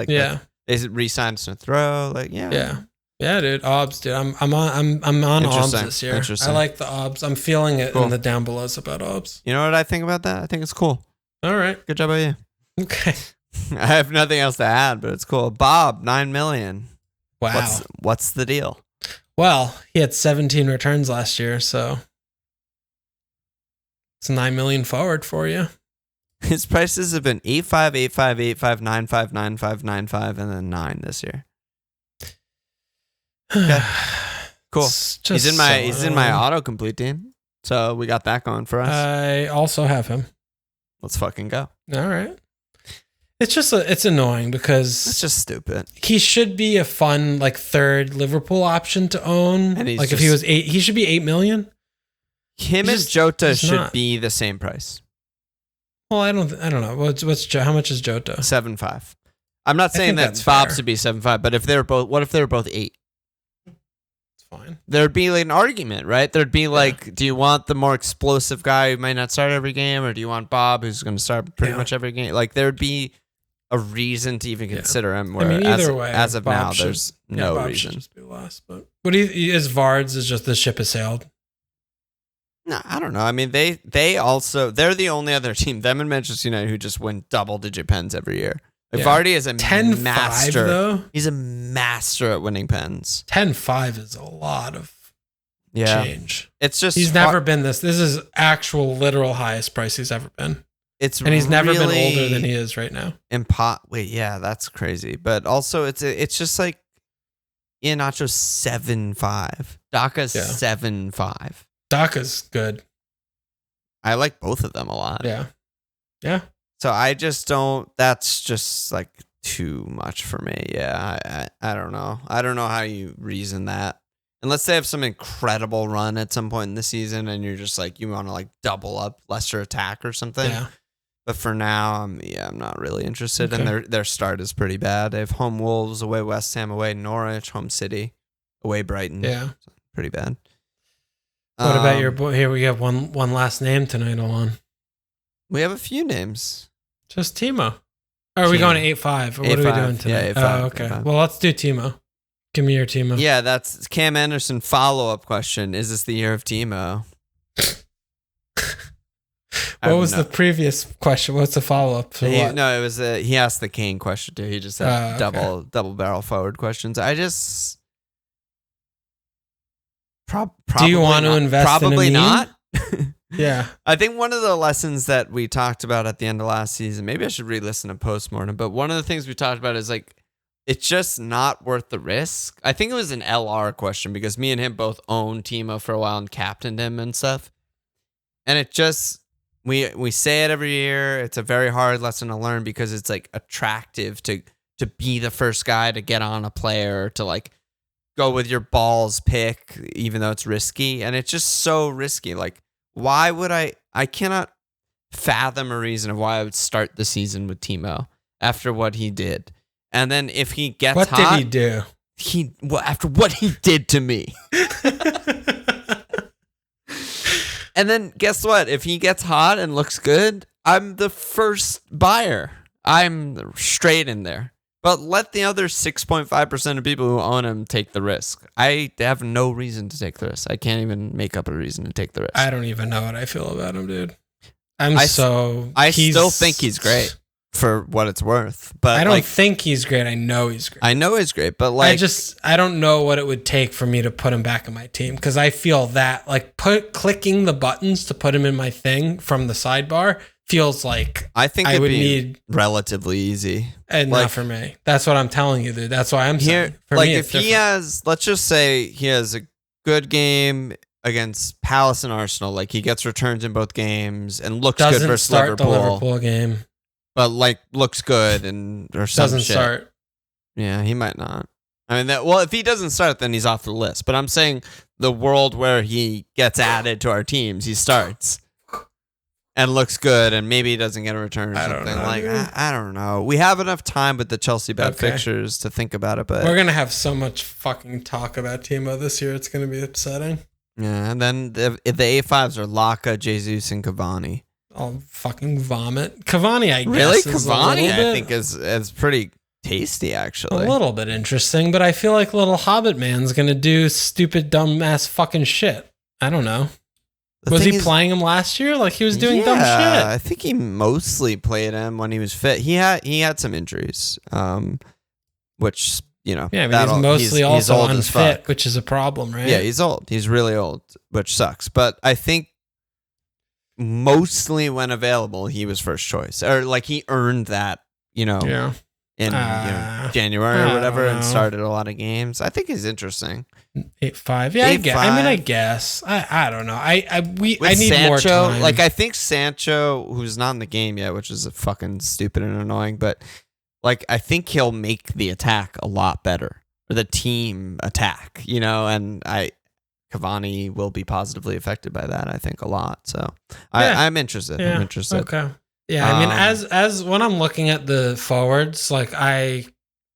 Speaker 1: They re-signed Smith Rowe.
Speaker 2: Yeah, dude. Obbs, dude. I'm on Obbs this year. I like the Obbs. I'm feeling it in the down belows about Obbs.
Speaker 1: You know what I think about that? I think it's cool.
Speaker 2: All right.
Speaker 1: Good job by you.
Speaker 2: Okay.
Speaker 1: I have nothing else to add, but it's cool. Bob, 9 million.
Speaker 2: Wow.
Speaker 1: What's the deal?
Speaker 2: Well, he had 17 returns last year, so it's 9 million forward for you.
Speaker 1: His prices have been 8.5, 8.5, 8.5, 9.5, 9.5, 9.5, and then 9 this year. Okay. Cool. He's in my autocomplete team. So we got that going for us.
Speaker 2: I also have him.
Speaker 1: Let's fucking go.
Speaker 2: All right. It's just it's annoying because
Speaker 1: it's just stupid.
Speaker 2: He should be a fun like third Liverpool option to own. And like if he was 8, he should be 8 million.
Speaker 1: Him and Jota should be the same price.
Speaker 2: Well, I don't know. What's how much is Jota?
Speaker 1: 7.5. I'm not saying that Bob should be 7.5, but if they're both, what if they were both 8?
Speaker 2: It's fine.
Speaker 1: There'd be like an argument, right? There'd be like, do you want the more explosive guy who might not start every game, or do you want Bob who's going to start pretty much every game? Like there'd be a reason to even consider him. Where
Speaker 2: either way,
Speaker 1: as of now, there's no
Speaker 2: Bob
Speaker 1: reason.
Speaker 2: Should just be last, but what is Vards is just the ship has sailed.
Speaker 1: No, I don't know. I mean, they're the only other team, them and Manchester United, who just win double-digit pens every year. Like Vardy is a
Speaker 2: 10-5
Speaker 1: master.
Speaker 2: Though?
Speaker 1: He's a master at winning pens.
Speaker 2: 10-5 is a lot of change.
Speaker 1: It's just
Speaker 2: he's never been this. This is actual literal highest price he's ever been. And he's never been older than he is right now.
Speaker 1: Wait, yeah, that's crazy. But also, it's just like Iheanacho's 7.5. Daka's 7.5.
Speaker 2: Daka's good.
Speaker 1: I like both of them a lot.
Speaker 2: Yeah. Yeah.
Speaker 1: So I just don't, that's just like too much for me. Yeah. I don't know. I don't know how you reason that. Unless they have some incredible run at some point in the season and you're just like, you want to like double up lesser attack or something. Yeah. But for now, I'm not really interested. Okay. And their start is pretty bad. They have home Wolves, away West Ham, away Norwich, home City, away Brighton.
Speaker 2: Yeah.
Speaker 1: So pretty bad.
Speaker 2: What about your boy? Here we have one last name tonight, Alon.
Speaker 1: We have a few names.
Speaker 2: Just Timo. Or are we going to 8-5? Or what are we doing tonight? Yeah, 8-5. Okay. 8-5. Well, let's do Timo. Give me your Timo.
Speaker 1: Yeah, that's Cam Anderson follow-up question. Is this the year of Timo?
Speaker 2: What was the previous question? What's the follow-up?
Speaker 1: No, it was he asked the Kane question too. He just had double barrel forward questions. I just...
Speaker 2: Do you want to invest
Speaker 1: probably
Speaker 2: in a
Speaker 1: not.
Speaker 2: Yeah.
Speaker 1: I think one of the lessons that we talked about at the end of last season, maybe I should re-listen to Postmortem, but one of the things we talked about is like, it's just not worth the risk. I think it was an LR question because me and him both owned Timo for a while and captained him and stuff. And it just, we say it every year. It's a very hard lesson to learn because it's like attractive to be the first guy to get on a player, to like, go with your balls pick, even though it's risky. And it's just so risky. Like, why would I cannot fathom a reason of why I would start the season with Timo after what he did. And then if he gets hot.
Speaker 2: What did he do?
Speaker 1: After what he did to me. And then guess what? If he gets hot and looks good, I'm the first buyer. I'm straight in there. But let the other 6.5% of people who own him take the risk. I have no reason to take the risk. I can't even make up a reason to take the risk.
Speaker 2: I don't even know what I feel about him, dude.
Speaker 1: I still think he's great for what it's worth. But
Speaker 2: I don't think he's great. I know he's great.
Speaker 1: I know he's great, but like
Speaker 2: I don't know what it would take for me to put him back in my team because I feel that like clicking the buttons to put him in my thing from the sidebar feels like
Speaker 1: I think I would need relatively easy.
Speaker 2: And like, not for me. That's what I'm telling you, dude. That's why I'm saying. For
Speaker 1: like
Speaker 2: me,
Speaker 1: if he has, let's just say he has a good game against Palace and Arsenal, like he gets returns in both games and looks good versus Liverpool.
Speaker 2: The Liverpool game,
Speaker 1: but like looks good or some
Speaker 2: doesn't
Speaker 1: shit.
Speaker 2: Start.
Speaker 1: Yeah, he might not. I mean, if he doesn't start, then he's off the list. But I'm saying the world where he gets added to our teams, he starts. And looks good, and maybe he doesn't get a return or something. I don't know. We have enough time with the Chelsea bad fixtures to think about it, but
Speaker 2: we're gonna have so much fucking talk about Timo this year. It's gonna be upsetting.
Speaker 1: Yeah, and then the A5s are Laka, Jesus, and Cavani.
Speaker 2: I'll fucking vomit. Cavani, I guess.
Speaker 1: Really, Cavani, I think is pretty tasty, actually.
Speaker 2: A little bit interesting, but I feel like little Hobbit man's gonna do stupid, dumb ass fucking shit. I don't know. Was he playing him last year? Like he was doing dumb shit.
Speaker 1: I think he mostly played him when he was fit. He had some injuries, which
Speaker 2: Yeah, I mean, he's mostly also unfit, which is a problem, right?
Speaker 1: Yeah, he's old. He's really old, which sucks. But I think mostly when available, he was first choice, or like he earned that, in January or whatever, and started a lot of games. I think he's interesting.
Speaker 2: 8-5. Yeah, I guess. I don't know. I need Sancho, more time.
Speaker 1: Like I think Sancho, who's not in the game yet, which is fucking stupid and annoying, but like I think he'll make the attack a lot better, or the team attack, and Cavani will be positively affected by that, I think, a lot. So I'm interested.
Speaker 2: Yeah.
Speaker 1: I'm interested.
Speaker 2: Okay. Yeah, I mean, as when I'm looking at the forwards, like I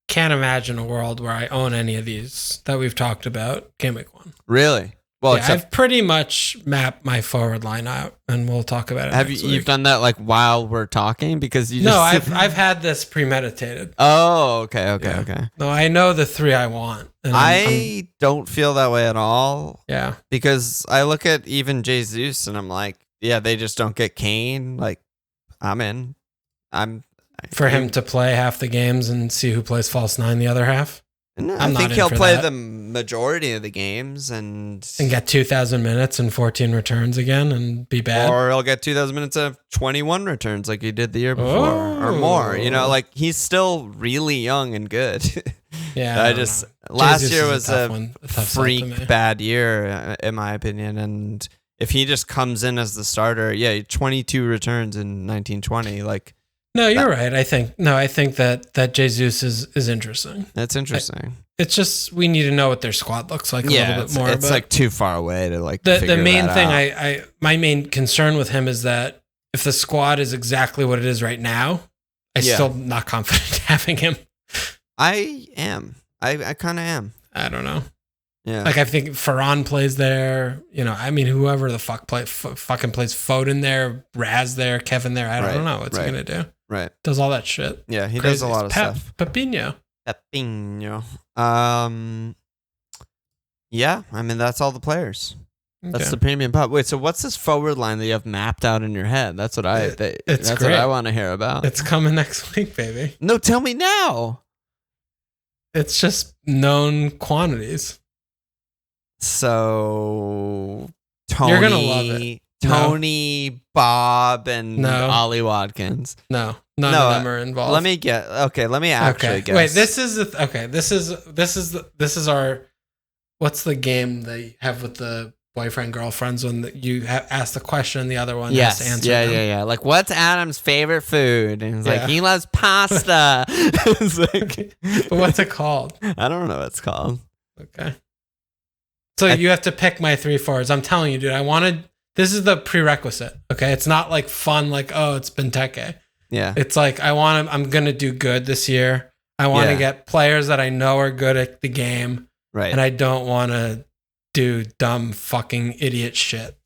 Speaker 2: can't imagine a world where I own any of these that we've talked about game week 1.
Speaker 1: Really? Well,
Speaker 2: I've pretty much mapped my forward line out, and we'll talk about it.
Speaker 1: You've done that like while we're talking, because
Speaker 2: I've had this premeditated.
Speaker 1: Oh, okay.
Speaker 2: No, I know the 3 I want. And
Speaker 1: I don't feel that way at all.
Speaker 2: Yeah,
Speaker 1: because I look at even Jesus and I'm like, yeah, they just don't get Kane. Like, I'm in.
Speaker 2: For him to play half the games and see who plays false 9 the other half.
Speaker 1: No, I think he'll play the majority of the games and
Speaker 2: get 2,000 minutes and 14 returns again and be bad.
Speaker 1: Or he'll get 2,000 minutes of 21 returns like he did the year before or more. Like he's still really young and good.
Speaker 2: Yeah.
Speaker 1: Last year was a freak bad year in my opinion. And if he just comes in as the starter, 22 returns in 1920, like.
Speaker 2: No, you're right. I think that Jesus is interesting.
Speaker 1: That's interesting.
Speaker 2: It's just we need to know what their squad looks like a little bit more.
Speaker 1: It's like too far away to like.
Speaker 2: The main thing my main concern with him is that if the squad is exactly what it is right now, I'm still not confident having him.
Speaker 1: I am. I kind of am.
Speaker 2: I don't know.
Speaker 1: Yeah.
Speaker 2: Like I think Ferran plays there. I mean, whoever the fuck fucking plays Foden there, Raz there, Kevin there. I don't know what's he gonna do.
Speaker 1: Right.
Speaker 2: Does all that shit.
Speaker 1: Yeah, he does a lot of stuff.
Speaker 2: Pepino.
Speaker 1: Yeah, I mean, that's all the players. Okay. That's the premium pop. Wait, so what's this forward line that you have mapped out in your head? That's what what I want to hear about.
Speaker 2: It's coming next week, baby.
Speaker 1: No, tell me now.
Speaker 2: It's just known quantities.
Speaker 1: So Tony,
Speaker 2: you're gonna love it.
Speaker 1: Tony, Bob, and Ollie Watkins.
Speaker 2: No, none of them are involved.
Speaker 1: Let me actually guess.
Speaker 2: Wait, this is our. What's the game they have with the boyfriend girlfriends when you ask the question and the other one has to answer?
Speaker 1: Yeah. Like, what's Adam's favorite food? And he's like, he loves pasta. It's like,
Speaker 2: but what's it called?
Speaker 1: I don't know what it's called.
Speaker 2: Okay. So you have to pick my 3 forwards. I'm telling you, dude. This is the prerequisite. Okay, it's not like fun. Like, oh, it's Benteke.
Speaker 1: Yeah.
Speaker 2: It's like I'm gonna do good this year. I want to get players that I know are good at the game.
Speaker 1: Right.
Speaker 2: And I don't want to do dumb fucking idiot shit.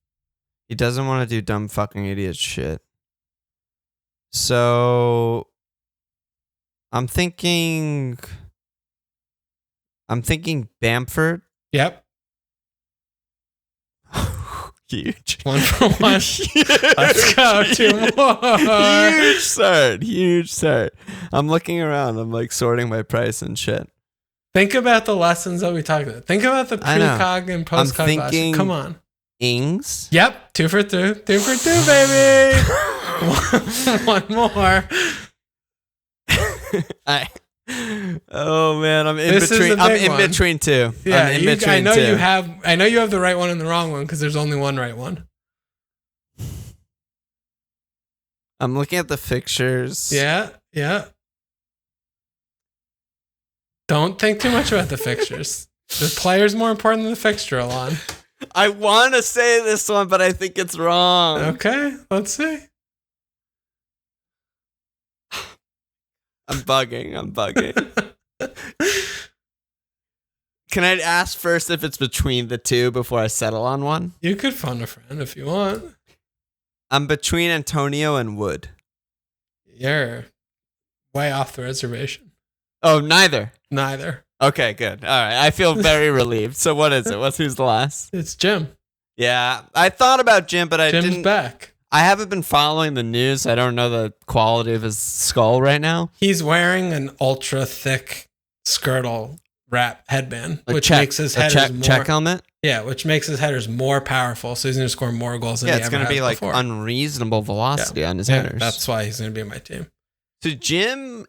Speaker 1: He doesn't want to do dumb fucking idiot shit. So I'm thinking Bamford.
Speaker 2: Yep.
Speaker 1: Huge.
Speaker 2: 1 for 1. Let's go. 2 more.
Speaker 1: Huge start. I'm looking around. I'm like sorting my price and shit.
Speaker 2: Think about the lessons that we talked about. Think about the pre-cog and post-cog lessons. Come on.
Speaker 1: Ings.
Speaker 2: Yep. 2 for 2. 2 for 2, baby. One more.
Speaker 1: Oh man, I'm in between two.
Speaker 2: Yeah, I know you have the right one and the wrong one because there's only one right one.
Speaker 1: I'm looking at the fixtures.
Speaker 2: Yeah. Don't think too much about the fixtures. The player's more important than the fixture, Alon.
Speaker 1: I want to say this one, but I think it's wrong.
Speaker 2: Okay, let's see.
Speaker 1: I'm bugging. Can I ask first if it's between the two before I settle on one?
Speaker 2: You could phone a friend if you want.
Speaker 1: I'm between Antonio and Wood.
Speaker 2: You're way off the reservation.
Speaker 1: Oh, neither.
Speaker 2: Neither.
Speaker 1: Okay, good. All right. I feel very relieved. So what is it? Who's the last?
Speaker 2: It's Jim.
Speaker 1: Yeah, I thought about Jim, but I
Speaker 2: Jim's
Speaker 1: didn't.
Speaker 2: back.
Speaker 1: I haven't been following the news. I don't know the quality of his skull right now.
Speaker 2: He's wearing an ultra thick skirtle wrap headband,
Speaker 1: A
Speaker 2: which
Speaker 1: check-
Speaker 2: makes his
Speaker 1: a
Speaker 2: headers more.
Speaker 1: check helmet.
Speaker 2: Yeah, which makes his headers more powerful. So he's going to score more goals than
Speaker 1: Yeah,
Speaker 2: he
Speaker 1: it's
Speaker 2: ever
Speaker 1: going to
Speaker 2: has
Speaker 1: be like
Speaker 2: before.
Speaker 1: unreasonable velocity on his
Speaker 2: Yeah,
Speaker 1: headers.
Speaker 2: that's why he's going to be on my team.
Speaker 1: So Jim,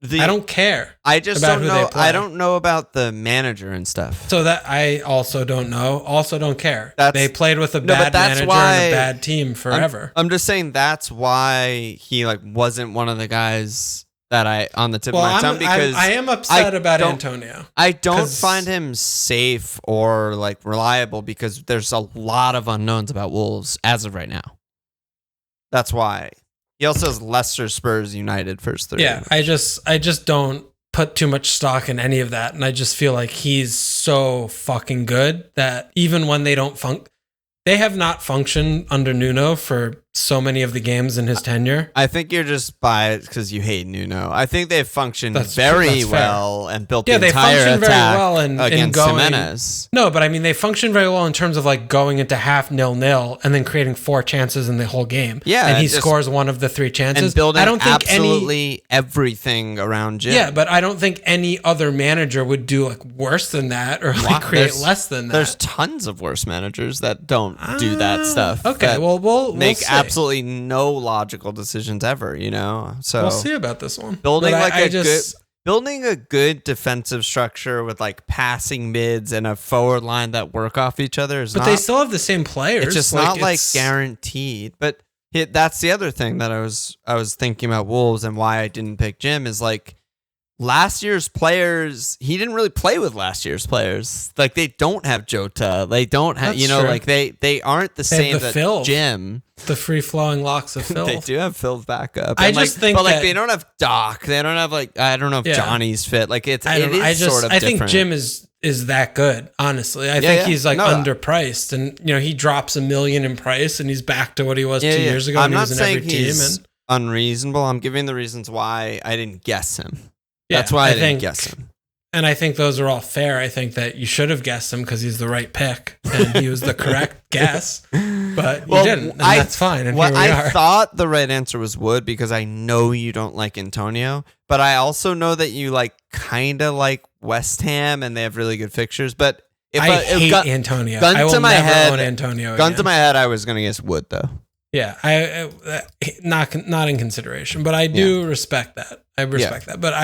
Speaker 2: I don't care.
Speaker 1: I just
Speaker 2: about
Speaker 1: don't
Speaker 2: who they
Speaker 1: know.
Speaker 2: play.
Speaker 1: I don't know about the manager and stuff.
Speaker 2: So that I also don't know. Also don't care. They played with a
Speaker 1: No,
Speaker 2: bad
Speaker 1: but that's
Speaker 2: manager
Speaker 1: why-
Speaker 2: and a bad team forever.
Speaker 1: I'm just saying that's why he like wasn't one of the guys that I on the tip of my tongue because
Speaker 2: I am upset about
Speaker 1: don't-
Speaker 2: Antonio.
Speaker 1: I don't
Speaker 2: 'Cause-
Speaker 1: find him safe or like reliable because there's a lot of unknowns about Wolves as of right now. That's why. He also has Leicester, Spurs, United first three.
Speaker 2: Yeah, I just don't put too much stock in any of that, and I just feel like he's so fucking good that even when they don't they have not functioned under Nuno for so many of the games in his tenure.
Speaker 1: I think you're just biased because you hate Nuno. I think they've functioned
Speaker 2: That's
Speaker 1: very
Speaker 2: fair.
Speaker 1: well and built
Speaker 2: Yeah,
Speaker 1: the
Speaker 2: they
Speaker 1: entire
Speaker 2: function very
Speaker 1: attack
Speaker 2: well in
Speaker 1: against
Speaker 2: going.
Speaker 1: Jimenez.
Speaker 2: No, but I mean, they function very well in terms of like going into half 0-0 and then creating 4 chances in the whole game.
Speaker 1: Yeah,
Speaker 2: and he
Speaker 1: just-
Speaker 2: scores one of the 3 chances.
Speaker 1: And building
Speaker 2: I don't think
Speaker 1: absolutely everything around Jim.
Speaker 2: Yeah, but I don't think any other manager would do like worse than that or like create
Speaker 1: There's-
Speaker 2: less than that.
Speaker 1: There's tons of worse managers that don't do that stuff.
Speaker 2: Okay,
Speaker 1: that
Speaker 2: well, we'll
Speaker 1: make
Speaker 2: see.
Speaker 1: absolutely no logical decisions ever, you know? So
Speaker 2: We'll see about this one.
Speaker 1: building
Speaker 2: But
Speaker 1: like
Speaker 2: I just,
Speaker 1: building a good defensive structure with like passing mids and a forward line that work off each other is
Speaker 2: but
Speaker 1: not
Speaker 2: they still have the same players.
Speaker 1: it's just not like
Speaker 2: it's-
Speaker 1: guaranteed. But that's the other thing that I was thinking about Wolves and why I didn't pick Jim is like last year's players, he didn't really play with last year's players. Like they don't have Jota. They don't have,
Speaker 2: That's
Speaker 1: you know,
Speaker 2: true.
Speaker 1: like they aren't the
Speaker 2: They have
Speaker 1: same
Speaker 2: the
Speaker 1: that
Speaker 2: Phil.
Speaker 1: Jim.
Speaker 2: the free flowing locks of Phil.
Speaker 1: They do have Phil's backup.
Speaker 2: I
Speaker 1: And,
Speaker 2: just
Speaker 1: like,
Speaker 2: think
Speaker 1: but like
Speaker 2: that-
Speaker 1: they don't have Doc. They don't have like I don't know if
Speaker 2: Yeah.
Speaker 1: Johnny's fit. Like it
Speaker 2: I don't know.
Speaker 1: is sort of
Speaker 2: I think
Speaker 1: different.
Speaker 2: Jim is that good, honestly. I think
Speaker 1: yeah.
Speaker 2: he's like
Speaker 1: No,
Speaker 2: underpriced, and you know he drops $1 million in price, and he's back to what he was 2 years ago.
Speaker 1: I'm
Speaker 2: and he
Speaker 1: not
Speaker 2: was in
Speaker 1: saying
Speaker 2: every team,
Speaker 1: he's
Speaker 2: and
Speaker 1: unreasonable. I'm giving the reasons why I didn't guess him.
Speaker 2: yeah,
Speaker 1: That's why I didn't
Speaker 2: think,
Speaker 1: guess him.
Speaker 2: And I think those are all fair. I think that you should have guessed him because he's the right pick, and he was the correct guess, but you didn't, and that's fine. And
Speaker 1: What
Speaker 2: here we
Speaker 1: I
Speaker 2: are.
Speaker 1: thought the right answer was Wood because I know you don't like Antonio, but I also know that you like kind of like West Ham and they have really good fixtures. But if
Speaker 2: I hate
Speaker 1: gun,
Speaker 2: Antonio.
Speaker 1: gun
Speaker 2: I will
Speaker 1: to my
Speaker 2: never
Speaker 1: head-
Speaker 2: own Antonio.
Speaker 1: gun
Speaker 2: again.
Speaker 1: to my head, I was gonna guess Wood though.
Speaker 2: Yeah, I not in consideration, but I do respect that. I respect that, but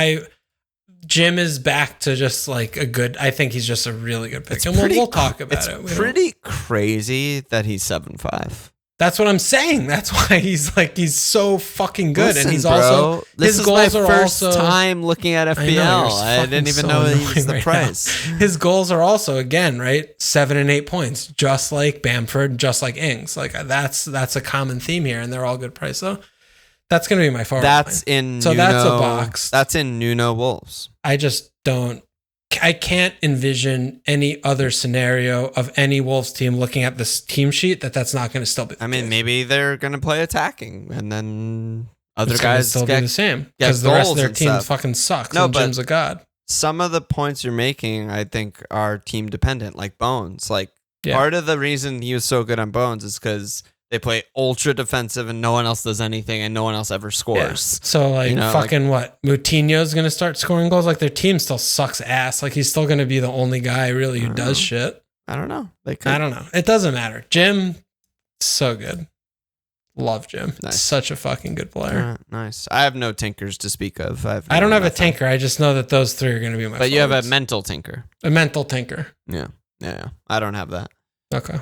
Speaker 2: Jim is back to just like a good. I think he's just a really good pick, and we'll talk about it.
Speaker 1: It's pretty crazy that he's 7'5".
Speaker 2: That's what I'm saying. That's why he's so fucking good,
Speaker 1: Listen,
Speaker 2: and he's
Speaker 1: bro,
Speaker 2: also
Speaker 1: this
Speaker 2: his
Speaker 1: is
Speaker 2: goals
Speaker 1: my
Speaker 2: are
Speaker 1: first
Speaker 2: also.
Speaker 1: time looking at
Speaker 2: I know,
Speaker 1: FPL.
Speaker 2: you're
Speaker 1: I
Speaker 2: fucking
Speaker 1: didn't even
Speaker 2: so
Speaker 1: know he
Speaker 2: annoying
Speaker 1: was the
Speaker 2: right
Speaker 1: price.
Speaker 2: now. His goals are also again right 7 and 8 points, just like Bamford, just like Ings. Like that's a common theme here, and they're all good price. So that's gonna be my forward
Speaker 1: That's
Speaker 2: line.
Speaker 1: in
Speaker 2: So
Speaker 1: Nuno,
Speaker 2: that's a box.
Speaker 1: That's in Nuno Wolves.
Speaker 2: I just don't. I can't envision any other scenario of any Wolves team looking at this team sheet that's not going to still be. The
Speaker 1: I mean,
Speaker 2: case.
Speaker 1: maybe they're gonna play attacking, and then other
Speaker 2: It's gonna
Speaker 1: guys
Speaker 2: still be
Speaker 1: get
Speaker 2: the same
Speaker 1: get
Speaker 2: because the rest of
Speaker 1: goals
Speaker 2: their
Speaker 1: and
Speaker 2: team
Speaker 1: stuff.
Speaker 2: fucking sucks.
Speaker 1: No,
Speaker 2: and
Speaker 1: but-
Speaker 2: Jim's a god.
Speaker 1: some of the points you're making, I think, are team dependent, like Bones. Like
Speaker 2: Yeah.
Speaker 1: part of the reason he was so good on Bones is because they play ultra defensive and no one else does anything and no one else ever
Speaker 2: Yeah.
Speaker 1: scores.
Speaker 2: So like
Speaker 1: You know,
Speaker 2: fucking what? Moutinho's going to start scoring goals. Like their team still sucks ass. Like he's still going to be the only guy really who does shit.
Speaker 1: I don't know. They could.
Speaker 2: I don't know. It doesn't matter. Jim, so good. Love Jim.
Speaker 1: Nice.
Speaker 2: Such a fucking good player.
Speaker 1: Nice. I have no tinkers to speak of.
Speaker 2: I don't have a tinker. I just know that those three are going to be my.
Speaker 1: But you have a
Speaker 2: forwards.
Speaker 1: mental tinker.
Speaker 2: A mental tinker.
Speaker 1: Yeah. I don't have that.
Speaker 2: Okay.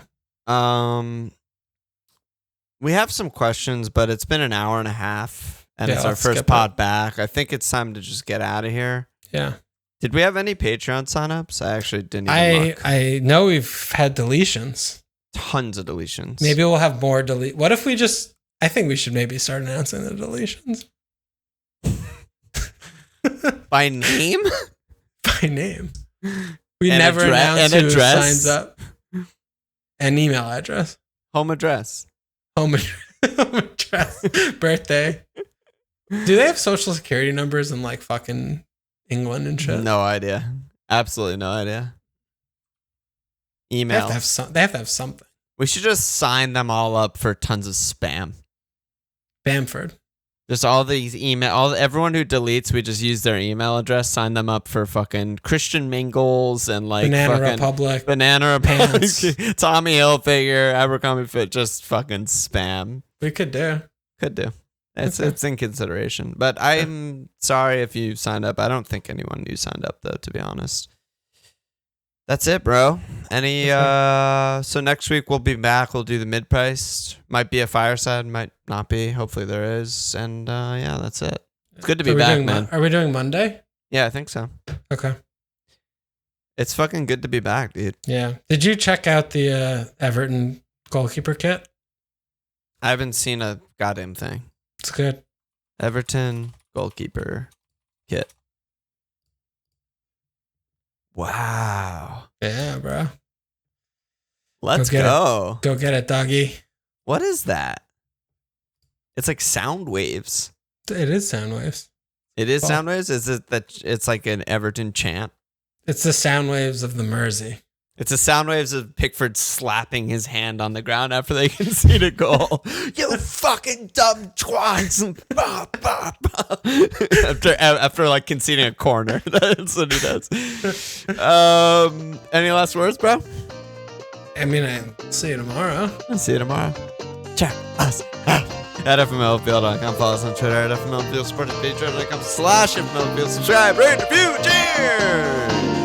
Speaker 1: We have some questions, but it's been an hour and a half, and
Speaker 2: Yeah,
Speaker 1: it's our
Speaker 2: let's
Speaker 1: first
Speaker 2: skip
Speaker 1: pod back. I think it's time to just get out of here.
Speaker 2: Yeah.
Speaker 1: Did we have any Patreon signups? I actually didn't even look.
Speaker 2: I know we've had deletions.
Speaker 1: Tons of deletions.
Speaker 2: Maybe we'll have more delete. What if we just? I think we should maybe start announcing the deletions
Speaker 1: by name.
Speaker 2: by name. We
Speaker 1: An
Speaker 2: never
Speaker 1: address-
Speaker 2: announce
Speaker 1: an
Speaker 2: who
Speaker 1: address?
Speaker 2: signs up. An email address,
Speaker 1: Home address.
Speaker 2: home address, birthday. Do they have social security numbers in like fucking England and shit?
Speaker 1: No idea. Absolutely no idea. emails.
Speaker 2: They have to have something.
Speaker 1: We should just sign them all up for tons of spam.
Speaker 2: Bamford.
Speaker 1: Just all these everyone who deletes, we just use their email address, sign them up for fucking Christian Mingles and like
Speaker 2: Banana Republic,
Speaker 1: Tommy Hilfiger, Abercrombie Fit, just fucking spam.
Speaker 2: We could do.
Speaker 1: It's in consideration, but I'm sorry if you signed up. I don't think anyone new signed up though, to be honest. That's it, bro. So next week we'll be back. We'll do the mid-price. Might be a fireside, might not be. Hopefully there is. And yeah, that's it. It's good to be back, man.
Speaker 2: Are we doing Monday?
Speaker 1: Yeah, I think so.
Speaker 2: Okay.
Speaker 1: It's fucking good to be back, dude.
Speaker 2: Yeah. Did you check out the Everton goalkeeper kit?
Speaker 1: I haven't seen a goddamn thing.
Speaker 2: It's good.
Speaker 1: Everton goalkeeper kit. Wow.
Speaker 2: Yeah, bro.
Speaker 1: Let's go.
Speaker 2: Go get it, doggy.
Speaker 1: What is that? It's like sound waves.
Speaker 2: It is sound waves.
Speaker 1: It is sound waves? Is it that it's like an Everton chant?
Speaker 2: It's the sound waves of the Mersey.
Speaker 1: It's the sound waves of Pickford slapping his hand on the ground after they concede a goal. You fucking dumb twats. after like conceding a corner. That's what he does. Any last words, bro?
Speaker 2: I mean, I'll see you tomorrow.
Speaker 1: I'll see you tomorrow. Check us out at FMLfield.com. Follow us on Twitter at FMLfield. Support us at patreon.com/FMLfield. Subscribe, rate, review. Cheers!